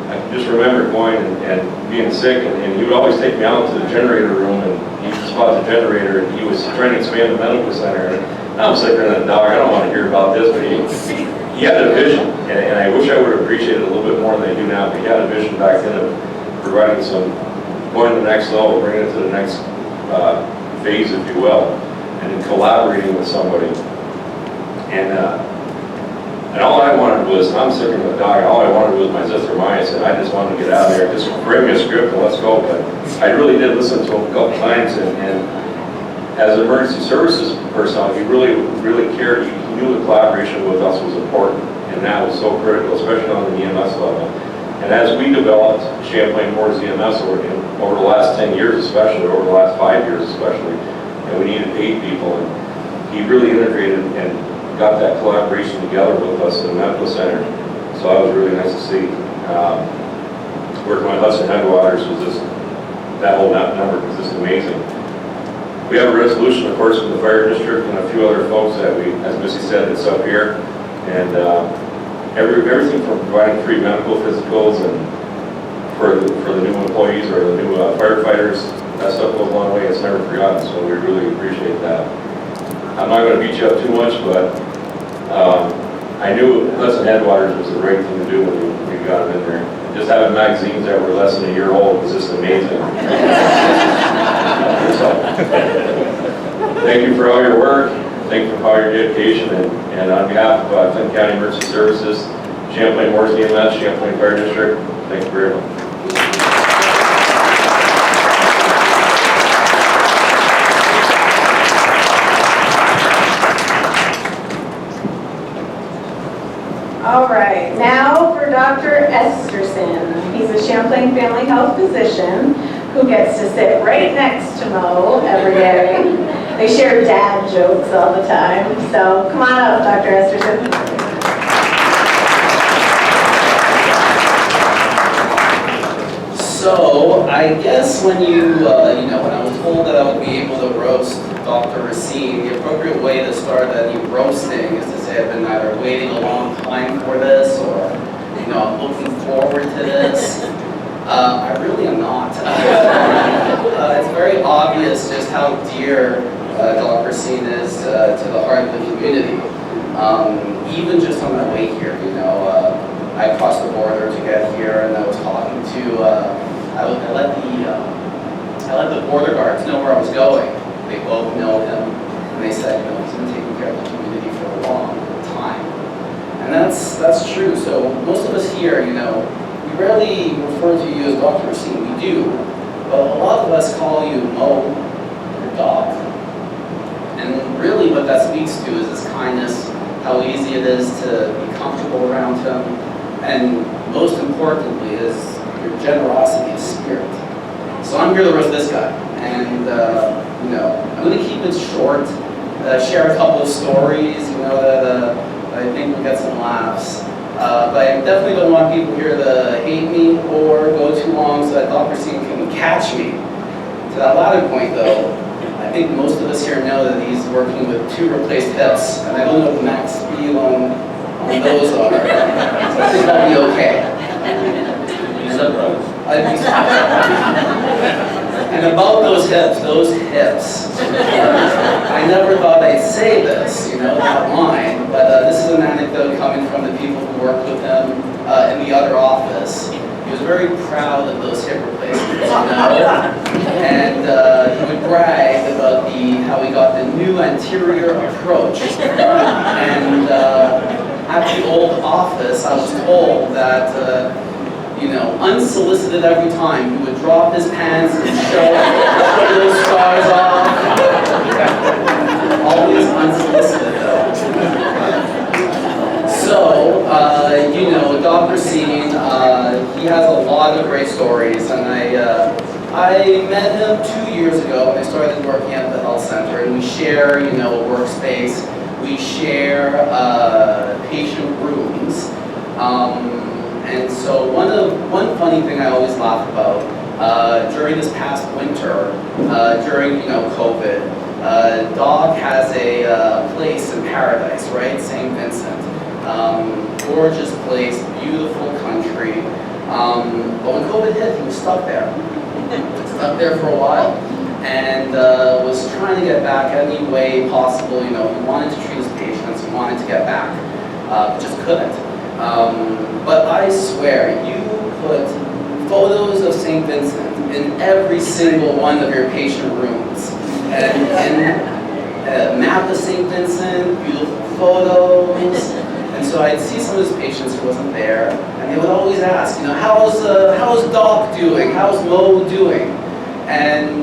I can just remember going and being sick, and he would always take me out to the generator room, and he would spot the generator, and he was trying to expand the medical center. And I'm sicker than a dog, I don't want to hear about this, but he had a vision, and I wish I would have appreciated it a little bit more than I do now, but he had a vision back then of providing going to the next level, bringing it to the next phase, if you will, and then collaborating with somebody. And all I wanted was, I'm sicker than a dog, all I wanted was my zithromycin. I just wanted to get out of there, just bring me a script and let's go. But I really did listen to him a couple times, and as an emergency services personnel, he really cared. He knew the collaboration with us was important, and that was so critical, especially on the EMS level. And as we developed Champlain Moore's EMS over the last 10 years especially, over the last 5 years especially, and we needed 8 people, and he really integrated and got that collaboration together with us in the medical center. So that was really nice to see. Working on Hudson Headwaters was just, that whole network was just amazing. We have a resolution, of course, from the fire district and a few other folks that we, as Missy said, it's up here. And everything from providing free medical physicals and for the new employees or the new firefighters, that stuff goes a long way. It's never forgotten, so we really appreciate that. I'm not going to beat you up too much, but I knew Hudson Headwaters was the right thing to do when we got them in there. Just having magazines that were less than a year old was just amazing. So, thank you for all your work. Thank you for all your dedication. And on behalf of Clinton County Emergency Services, Champlain Morris EMS, Champlain Fire District, thank you very much. All right, now for Dr. Esterson. He's a Champlain Family Health physician who gets to sit right next to Mo every day. They share dad jokes all the time. So come on up, Dr. Esterson. So I guess when when I was told that I would be able to roast Dr. Racine, the appropriate way to start any roasting is to say I've been either waiting a long time for this or, I'm looking forward to this. I really am not. It's very obvious just how dear Dr. Racine is to the heart of the community. Even just on my way here, I crossed the border to get here, and I was talking to, I let the border guards know where I was going. They both know him, and they said, he's been taking care of the community for a long time. And that's true. So most of us here, we rarely refer to you as Dr. Racine. We do, but a lot of us call you Mo or Doc. And really what that speaks to is his kindness, how easy it is to be comfortable around him, and most importantly is your generosity of spirit. So I'm here to roast this guy, and I'm going to keep it short, share a couple of stories, that I think will get some laughs. But I definitely don't want people here to hate me or go too long so that Dr. Racine can catch me. To that latter point though, I think most of us here know that he's working with 2 replaced hips, and I don't know what the max speed on those are, so I think I'll be okay. And about those hips, I never thought I'd say this, not mine, but this is an anecdote coming from the people who worked with him in the other office. He was very proud of those hip replacements, and he would brag about how he got the new anterior approach. And at the old office, I was told that unsolicited every time, he would drop his pants and show those scars off. Always unsolicited though. So, Dr. Racine, he has a lot of great stories, and I met him 2 years ago when I started working at the health center, and we share, a workspace. We share patient rooms. And so one funny thing I always laugh about during this past winter, during COVID, Doc has a place in paradise, right? St. Vincent, gorgeous place, beautiful country. But when COVID hit, he was stuck there. For a while, and was trying to get back any way possible. He wanted to treat his patients, he wanted to get back, just couldn't. But I swear, you put photos of St. Vincent in every single one of your patient rooms. And a map of St. Vincent, beautiful photos. And so I'd see some of his patients who wasn't there, and they would always ask, how's Doc doing? How's Mo doing? And,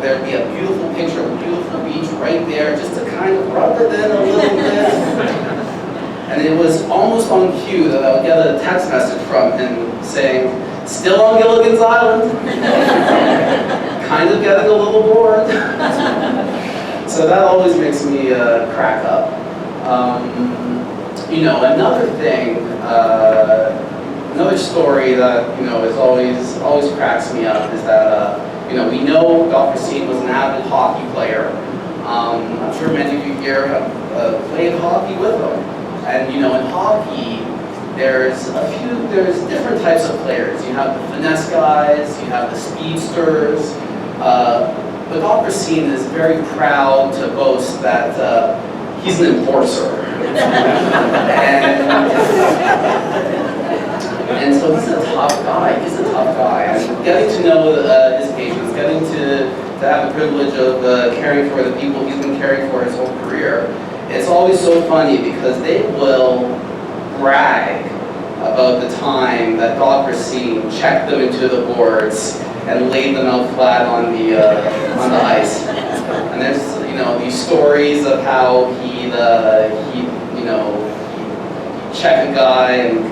there'd be a beautiful picture of a beautiful beach right there just to kind of rub it in a little bit. And it was almost on cue that I would get a text message from him saying, still on Gilligan's Island? Kind of getting a little bored. So that always makes me crack up. Another thing, another story that, is always cracks me up is that, we know Dr. Racine was an avid hockey player. I'm sure many of you here have played hockey with him. And in hockey, there's different types of players. You have the finesse guys, you have the speedsters, but but Dr. Racine is very proud to boast that he's an enforcer. And so he's a tough guy. He's a tough guy. And getting to know his patients, getting to have the privilege of caring for the people he's been caring for his whole career, it's always so funny because they will brag about the time that Dr. Racine checked them into the boards and laid them out flat on the ice. And there's these stories of how he check a guy and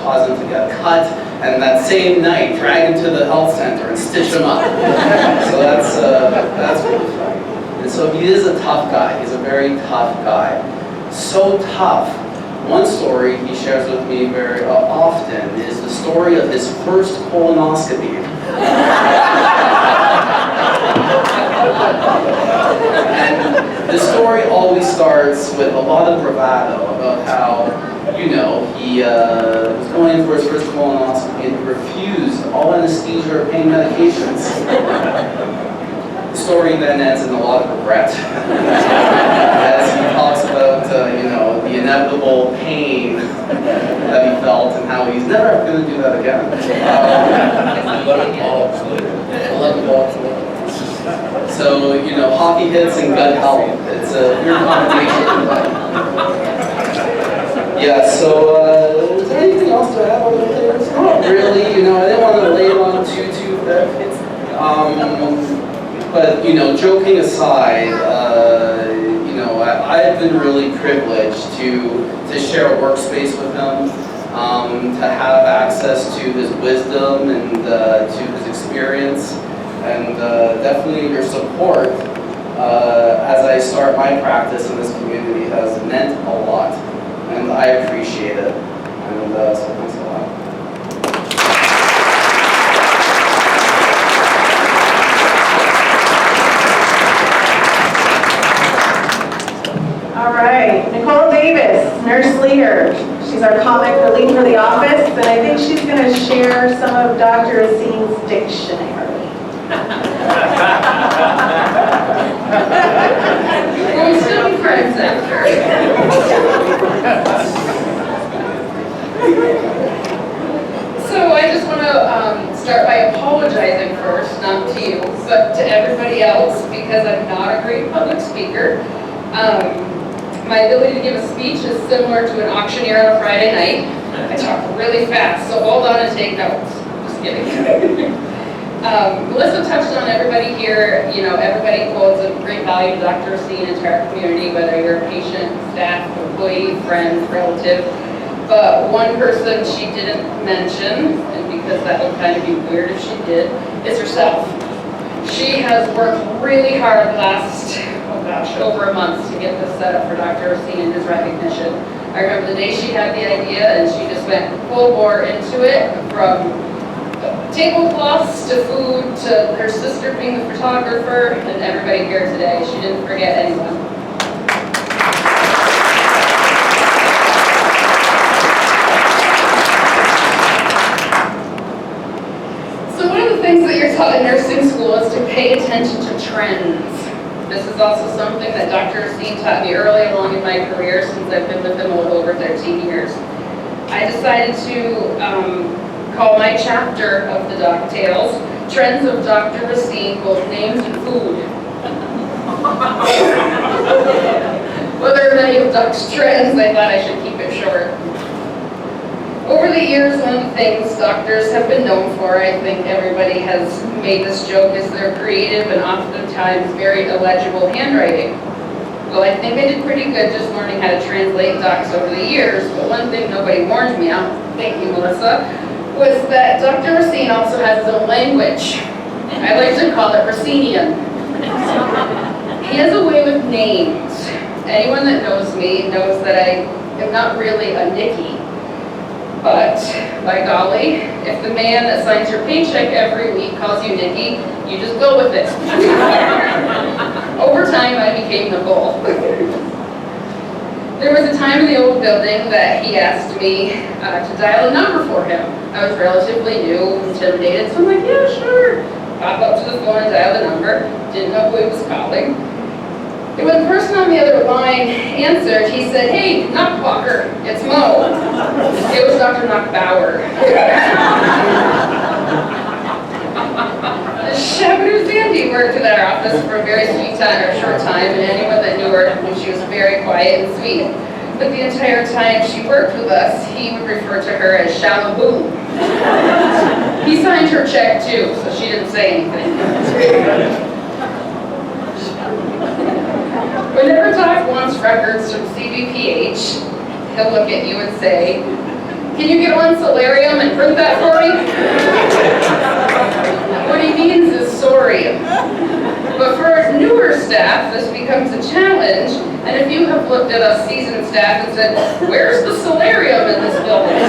cause him to get cut, and that same night drag him to the health center and stitch him up. So that's really funny. And so he is a tough guy. He's a very tough guy. So tough. One story he shares with me very often is the story of his first colonoscopy. And the story always starts with a lot of bravado about how, he was going in for his first colonoscopy and he refused all anesthesia or pain medications. The story then ends in a lot of regret. As he talks about, the inevitable pain that he felt and how he's never going to do that again. 11 polyps later. 11 polyps later. So, hockey hits and gut health. It's a weird combination. Yeah, so, is there anything else to add over there? It's not really, I didn't want to lay it on too thick. But, joking aside, I've been really privileged to share a workspace with him, to have access to his wisdom and to his experience, and definitely your support as I start my practice in this community has meant a lot, and I appreciate it. And so thanks a lot. All right, Nicole Davis, nurse leader. She's our comic relief for the office, and I think she's going to share some of Dr. Racine's dictionary. We'll still be friends after. So I just want to start by apologizing first, not to you, but to everybody else, because I'm not a great public speaker. My ability to give a speech is similar to an auctioneer on a Friday night. I talk really fast, so hold on and take notes. Just kidding. Melissa touched on everybody here. Everybody holds a great value to Dr. Racine and to our community, whether you're a patient, staff, employee, friend, relative. But one person she didn't mention, and because that would kind of be weird if she did, is herself. She has worked really hard the last, over a month to get this set up for Dr. Racine and his recognition. I remember the day she had the idea and she just went full bore into it, from tablecloths to food to her sister being the photographer and everybody here today. She didn't forget anyone. So one of the things that you're taught in nursing school is to pay attention to trends. This is also something that Dr. Racine taught me early along in my career, since I've been with him a little over 13 years. I decided to call my chapter of the Doc Tales, Trends of Dr. Racine, both names and food. Well, there are many of Doc's trends, I thought I should keep it short. Over the years, one of the things doctors have been known for, I think everybody has made this joke, is their creative and oftentimes very illegible handwriting. Well, I think I did pretty good just learning how to translate docs over the years, but one thing nobody warned me of, thank you, Melissa, was that Dr. Racine also has his own language. I like to call it Racinian. He has a way with names. Anyone that knows me knows that I am not really a Nikki. But, by golly, if the man that signs your paycheck every week calls you Nikki, you just go with it. Over time, I became Nicole. There was a time in the old building that he asked me to dial a number for him. I was relatively new, intimidated, so I'm like, yeah, sure. pop up to the phone and dial the number. Didn't know who he was calling. And when the person on the other line answered, he said, "Hey, Knockbauer, it's Mo." It was Dr. Knockbauer. Shabadoo Sandy worked in our office for a very short time, and anyone that knew her knew she was very quiet and sweet. But the entire time she worked with us, he would refer to her as Shalaboo. He signed her check too, so she didn't say anything. Whenever Doc wants records from CBPH, he'll look at you and say, "Can you get one Solarium and print that for me?" What he means is Sorium. But for our newer staff, this becomes a challenge, and if you have looked at us seasoned staff and said, "Where's the Solarium in this building?"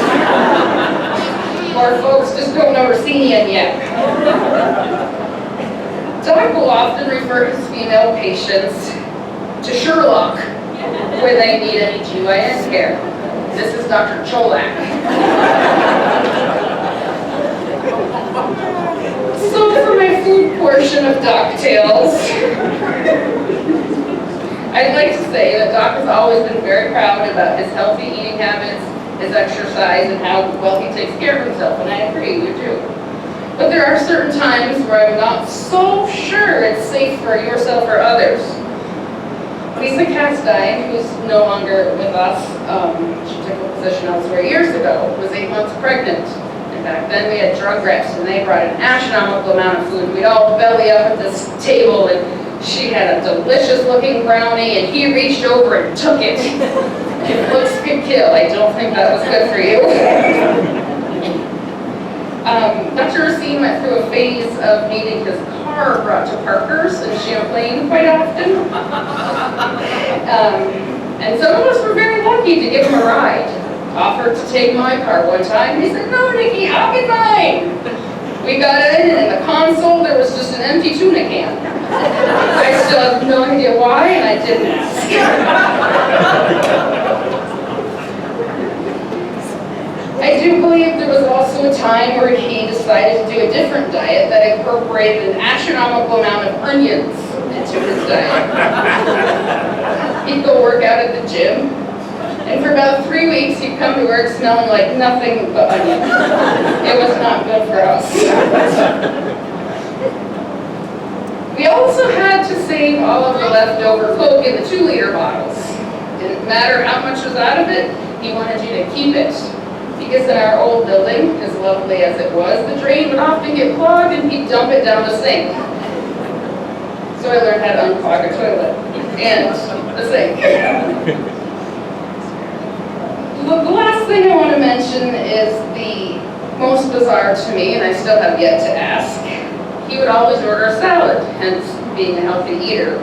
Or folks just don't know Racine yet. Doc will often refer his female patients to Sherlock when they need any GYN care. This is Dr. Cholak. So for my food portion of Doc Tales, I'd like to say that Doc has always been very proud about his healthy eating habits, his exercise, and how well he takes care of himself, and I agree, you do. But there are certain times where I'm not so sure it's safe for yourself or others. Lisa Castine, who's no longer with us, she took a position elsewhere years ago, was 8 months pregnant. And back then we had drug reps, and they brought an astronomical amount of food. We'd all belly up at this table, and she had a delicious looking brownie, and he reached over and took it. If looks could kill, I don't think that was good for you. Dr. Racine went through a phase of needing his car brought to Parker's in Champlain quite often. And some of us were very lucky to give him a ride. Offered to take my car one time. He said, "No, Nikki, hop in mine." We got in, and in the console there was just an empty tuna can. I still have no idea why, and I didn't ask. I do believe there was also a time where he decided to do a different diet that incorporated an astronomical amount of onions into his diet. He'd go work out at the gym, and for about 3 weeks he'd come to work smelling like nothing but onion. It was not good for us. We also had to save all of the leftover Coke in the 2-liter bottles. Didn't matter how much was out of it, he wanted you to keep it. Because in our old building, as lovely as it was, the drain would often get clogged and he'd dump it down the sink. So I learned how to unclog a toilet and the sink. The last thing I want to mention is the most bizarre to me, and I still have yet to ask. He would always order a salad, hence being a healthy eater.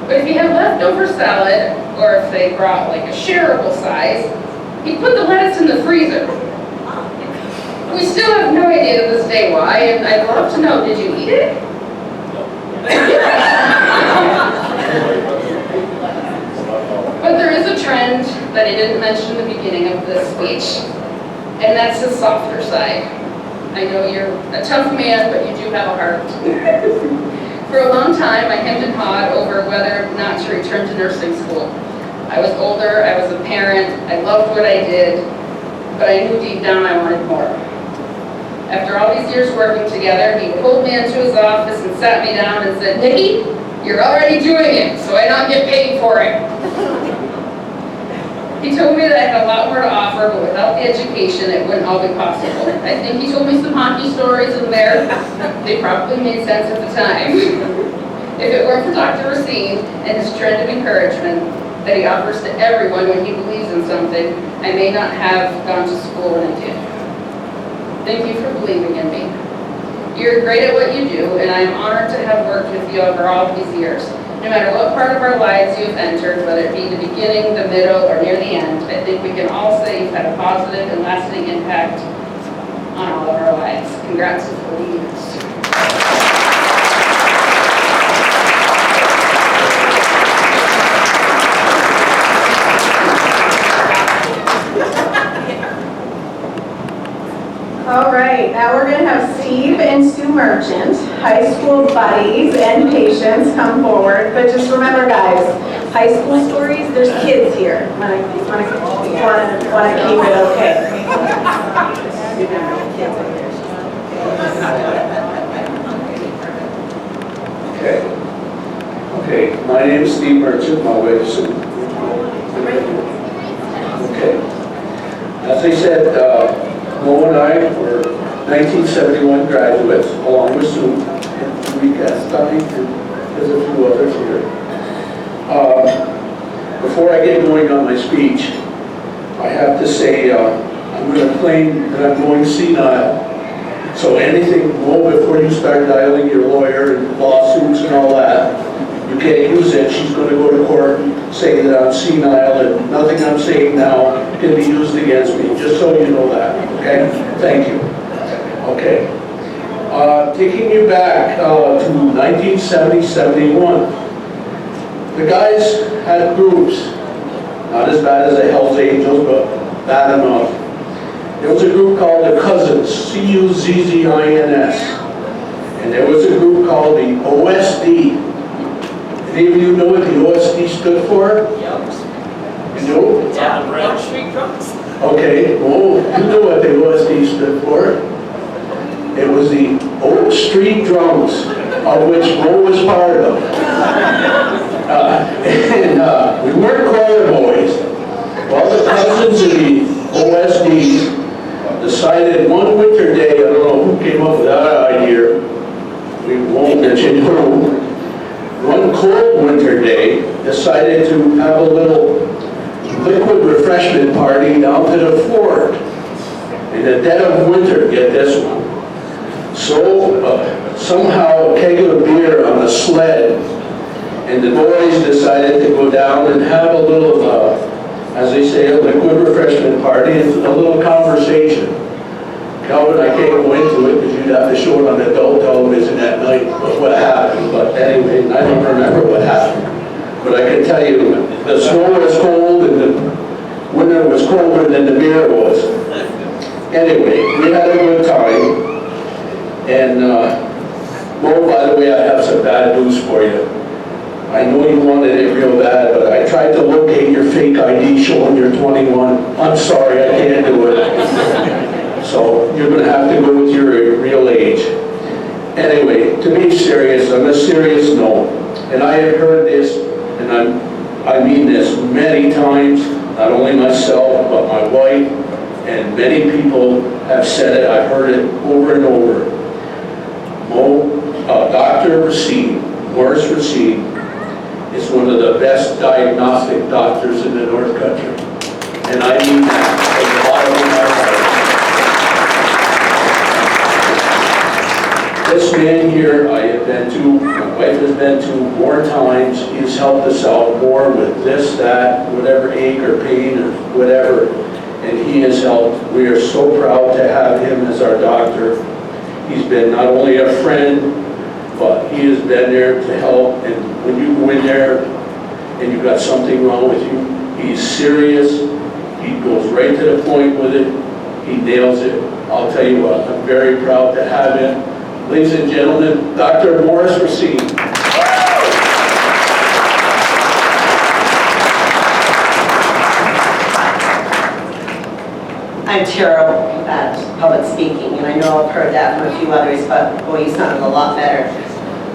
But if he had leftover salad, or if they brought like a shareable size, he put the lettuce in the freezer. We still have no idea to this day why, and I'd love to know, did you eat it? But there is a trend that I didn't mention in the beginning of this speech, and that's his softer side. I know you're a tough man, but you do have a heart. For a long time, I hemmed and hawed over whether or not to return to nursing school. I was older, I was a parent, I loved what I did, but I knew deep down I wanted more. After all these years working together, he pulled me into his office and sat me down and said, "Nikki, you're already doing it, so I don't get paid for it." He told me that I had a lot more to offer, but without the education, it wouldn't all be possible. I think he told me some hockey stories in there. They probably made sense at the time. If it weren't for Dr. Racine and his trend of encouragement that he offers to everyone when he believes in something, I may not have gone to school when I did. Thank you for believing in me. You're great at what you do, and I am honored to have worked with you over all these years. No matter what part of our lives you have entered, whether it be the beginning, the middle, or near the end, I think we can all say you've had a positive and lasting impact on all of our lives. Congrats to 40 years. All right. right, now we're gonna have Steve and Sue Merchant, high school buddies and patients, come forward. But just remember, guys, high school stories, there's kids here. Want to keep it okay. Okay, my name is Steve Merchant, my wife is Sue. Okay. As I said, Mo and I were 1971 graduates, along with Sue, and we guest and there's a few others here. Before I get going on my speech, I have to say I'm going to claim that I'm going senile. So anything, Mo, before you start dialing your lawyer and lawsuits and all that, you can't use it. She's going to go to court and say that I'm senile and nothing I'm saying now can be used against me, just so you know that, okay? Thank you. Okay. Taking you back to 1970-71, the guys had groups, not as bad as the Hells Angels, but bad enough. There was a group called the Cousins, C-U-Z-Z-I-N-S, and there was a group called the OSD. Any of you know what the OSD stood for? Yep. You know? Yeah, Wall Street Drums. Okay, well, you know what the OSD stood for. It was the Oak Street Drums, of which Mo was part of. We weren't choir boys. Well, the Cousins and the OSD decided one winter day, I don't know who came up with that idea, we won't mention who, one cold winter day, decided to have a little liquid refreshment party down to the fort in the dead of winter, get this one. So somehow a keg of beer on a sled, and the boys decided to go down and have a little, as they say, a liquid refreshment party and a little conversation. Calvin, I can't go into it because you'd have to show it on adult television at night what happened. But anyway, I don't remember what happened. But I can tell you, the snow was cold and the winter was colder than the beer was. Anyway, we had a good time. And Mo, by the way, I have some bad news for you. I know you wanted it real bad, but I tried to locate your fake ID showing you're 21. I'm sorry, I can't do it. So you're going to have to go with your real age. Anyway, to be serious, on a serious note, and I have heard this, and I mean this many times, not only myself, but my wife, and many people have said it, I've heard it over and over. Dr. Racine, Maurice Racine, is one of the best diagnostic doctors in the North Country. And I mean that from the bottom of my heart. This man here I have been to, my wife has been to more times. He's helped us out more with this, that, whatever ache or pain or whatever. And he has helped. We are so proud to have him as our doctor. He's been not only a friend, but he has been there to help. And when you go in there and you've got something wrong with you, he's serious. He goes right to the point with it. He nails it. I'll tell you what, I'm very proud to have him. Ladies and gentlemen, Dr. Maurice Racine. I'm terrible at public speaking, and I know I've heard that from a few others, but boy, you sounded a lot better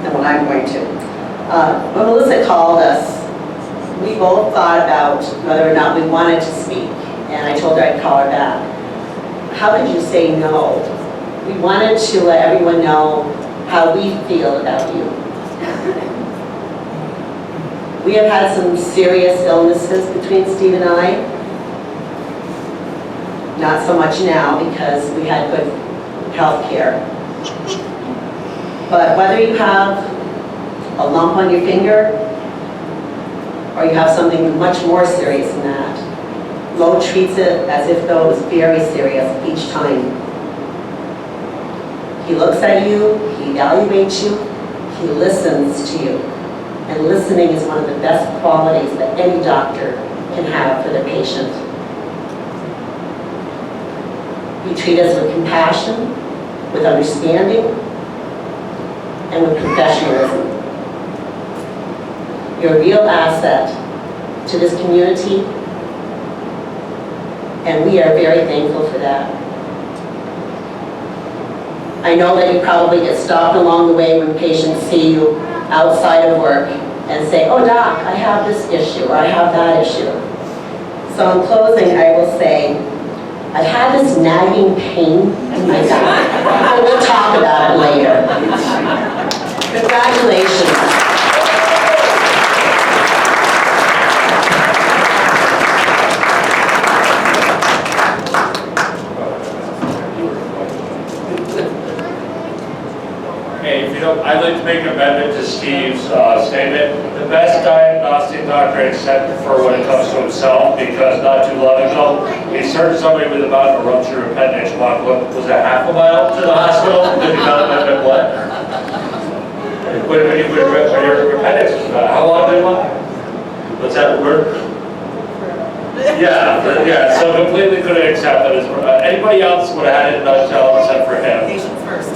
than what I'm going to. When Melissa called us, we both thought about whether or not we wanted to speak, and I told her I'd call her back. How could you say no? We wanted to let everyone know how we feel about you. We have had some serious illnesses between Steve and I. Not so much now because we had good health care. But whether you have a lump on your finger or you have something much more serious than that, Mo treats it as if though it was very serious each time. He looks at you, he evaluates you, he listens to you. And listening is one of the best qualities that any doctor can have for their patient. You treat us with compassion, with understanding, and with professionalism. You're a real asset to this community, and we are very thankful for that. I know that you probably get stopped along the way when patients see you outside of work and say, oh doc, I have this issue, or I have that issue. So in closing, I will say, I've had this nagging pain in my back, but we'll talk about it later. Congratulations. Hey, if you don't, I'd like to make an amendment to Steve's statement. The best diagnostic doctor except for when it comes to himself, because not too long ago, he searched somebody with about a ruptured appendix walk, what was it, half a mile to the hospital because he got him at what? When your appendix, how long did it walk? What's that word? Yeah, so completely couldn't accept it. Anybody else would have had it in a nutshell except for him. Patients first.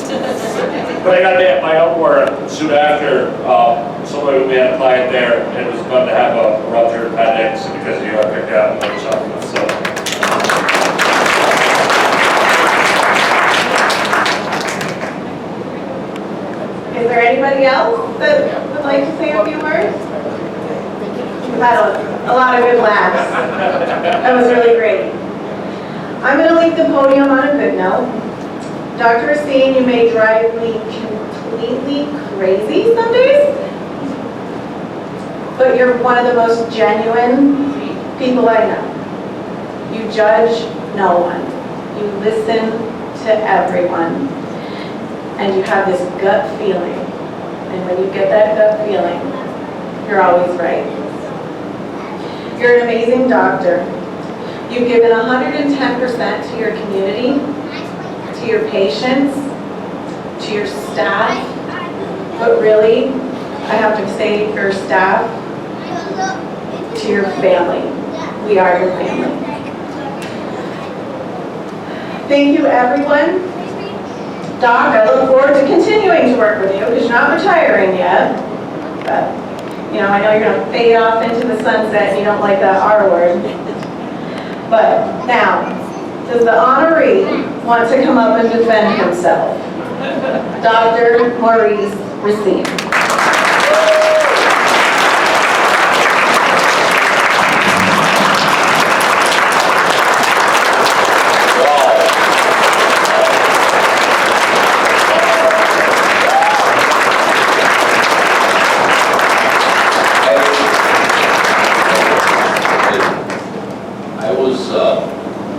But I got my own word soon after somebody, we had a client there and was going to have a ruptured appendix because he got picked out or something. So. Is there anybody else that would like to say a few words? We've had a lot of good laughs. That was really great. I'm going to leave the podium on a good note. Dr. Racine, you may drive me completely crazy some days, but you're one of the most genuine people I know. You judge no one. You listen to everyone. And you have this gut feeling. And when you get that gut feeling, you're always right. You're an amazing doctor. You've given 110% to your community, to your patients, to your staff, but really, I have to say your staff, to your family. We are your family. Thank you, everyone. Doc, I look forward to continuing to work with you because you're not retiring yet. But, you know, I know you're going to fade off into the sunset and you don't like that R word. But now, does the honoree want to come up and defend himself? Dr. Maurice Racine.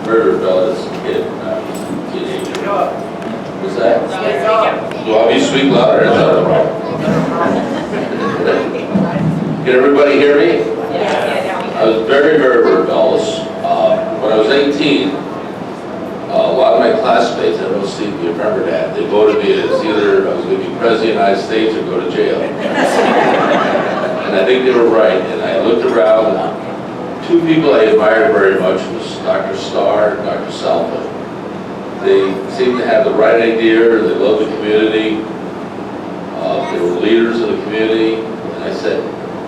Very rebellious kid when I was a teenager. Was that? Do I be sweet louder? Is that the problem? Can everybody hear me? I was very, very rebellious. When I was 18, a lot of my classmates, I don't know, Steve, you remember that, they voted me as either I was going to be president of the United States or go to jail. And I think they were right. And I looked around, and two people I admired very much was Dr. Starr and Dr. Salva. They seemed to have the right idea, they loved the community, they were leaders of the community, and I said,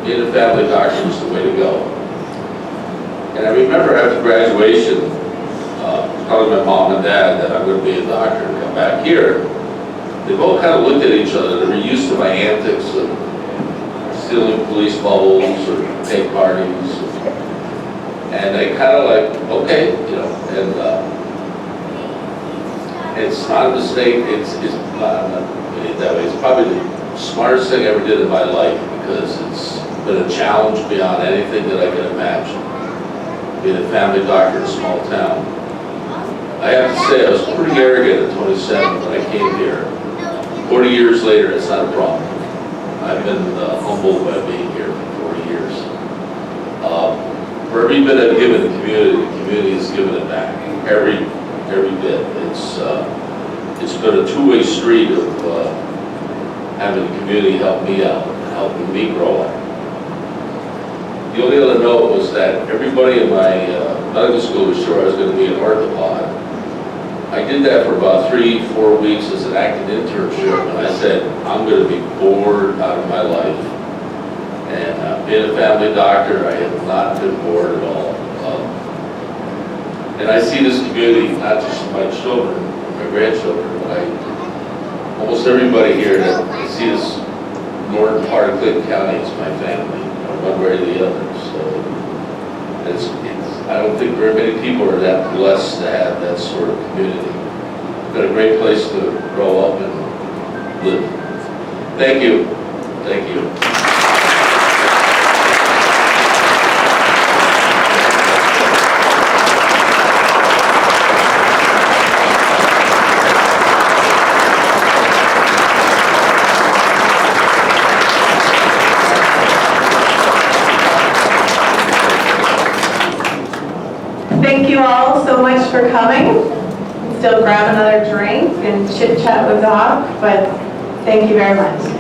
being a family doctor was the way to go. And I remember after graduation, telling my mom and dad that I'm going to be a doctor and come back here. They both kind of looked at each other. They were used to my antics of stealing police bubbles or cake parties. And I kind of like, okay, you know, and it's not a mistake. It's not, I'm not doing it that way. It's probably the smartest thing I ever did in my life because it's been a challenge beyond anything that I could imagine. Being a family doctor in a small town. I have to say, I was pretty arrogant at 27 when I came here. 40 years later, it's not a problem. I've been humbled by being here for 40 years. For every bit I've given the community has given it back. Every bit. It's been a two-way street of having the community help me out, helping me grow up. The only other note was that everybody in my medical school was sure I was going to be an orthopod. I did that for about 3-4 weeks as an active internship, and I said, I'm going to be bored out of my life. And being a family doctor, I have not been bored at all. And I see this community, not just my children, my grandchildren, but almost everybody here that I see this northern part of Clinton County is my family, one way or the other. So I don't think very many people are that blessed to have that sort of community. It's been a great place to grow up and live. Thank you. Thank you. Thank you all so much for coming. Still grab another drink and chit chat with Doc, but thank you very much.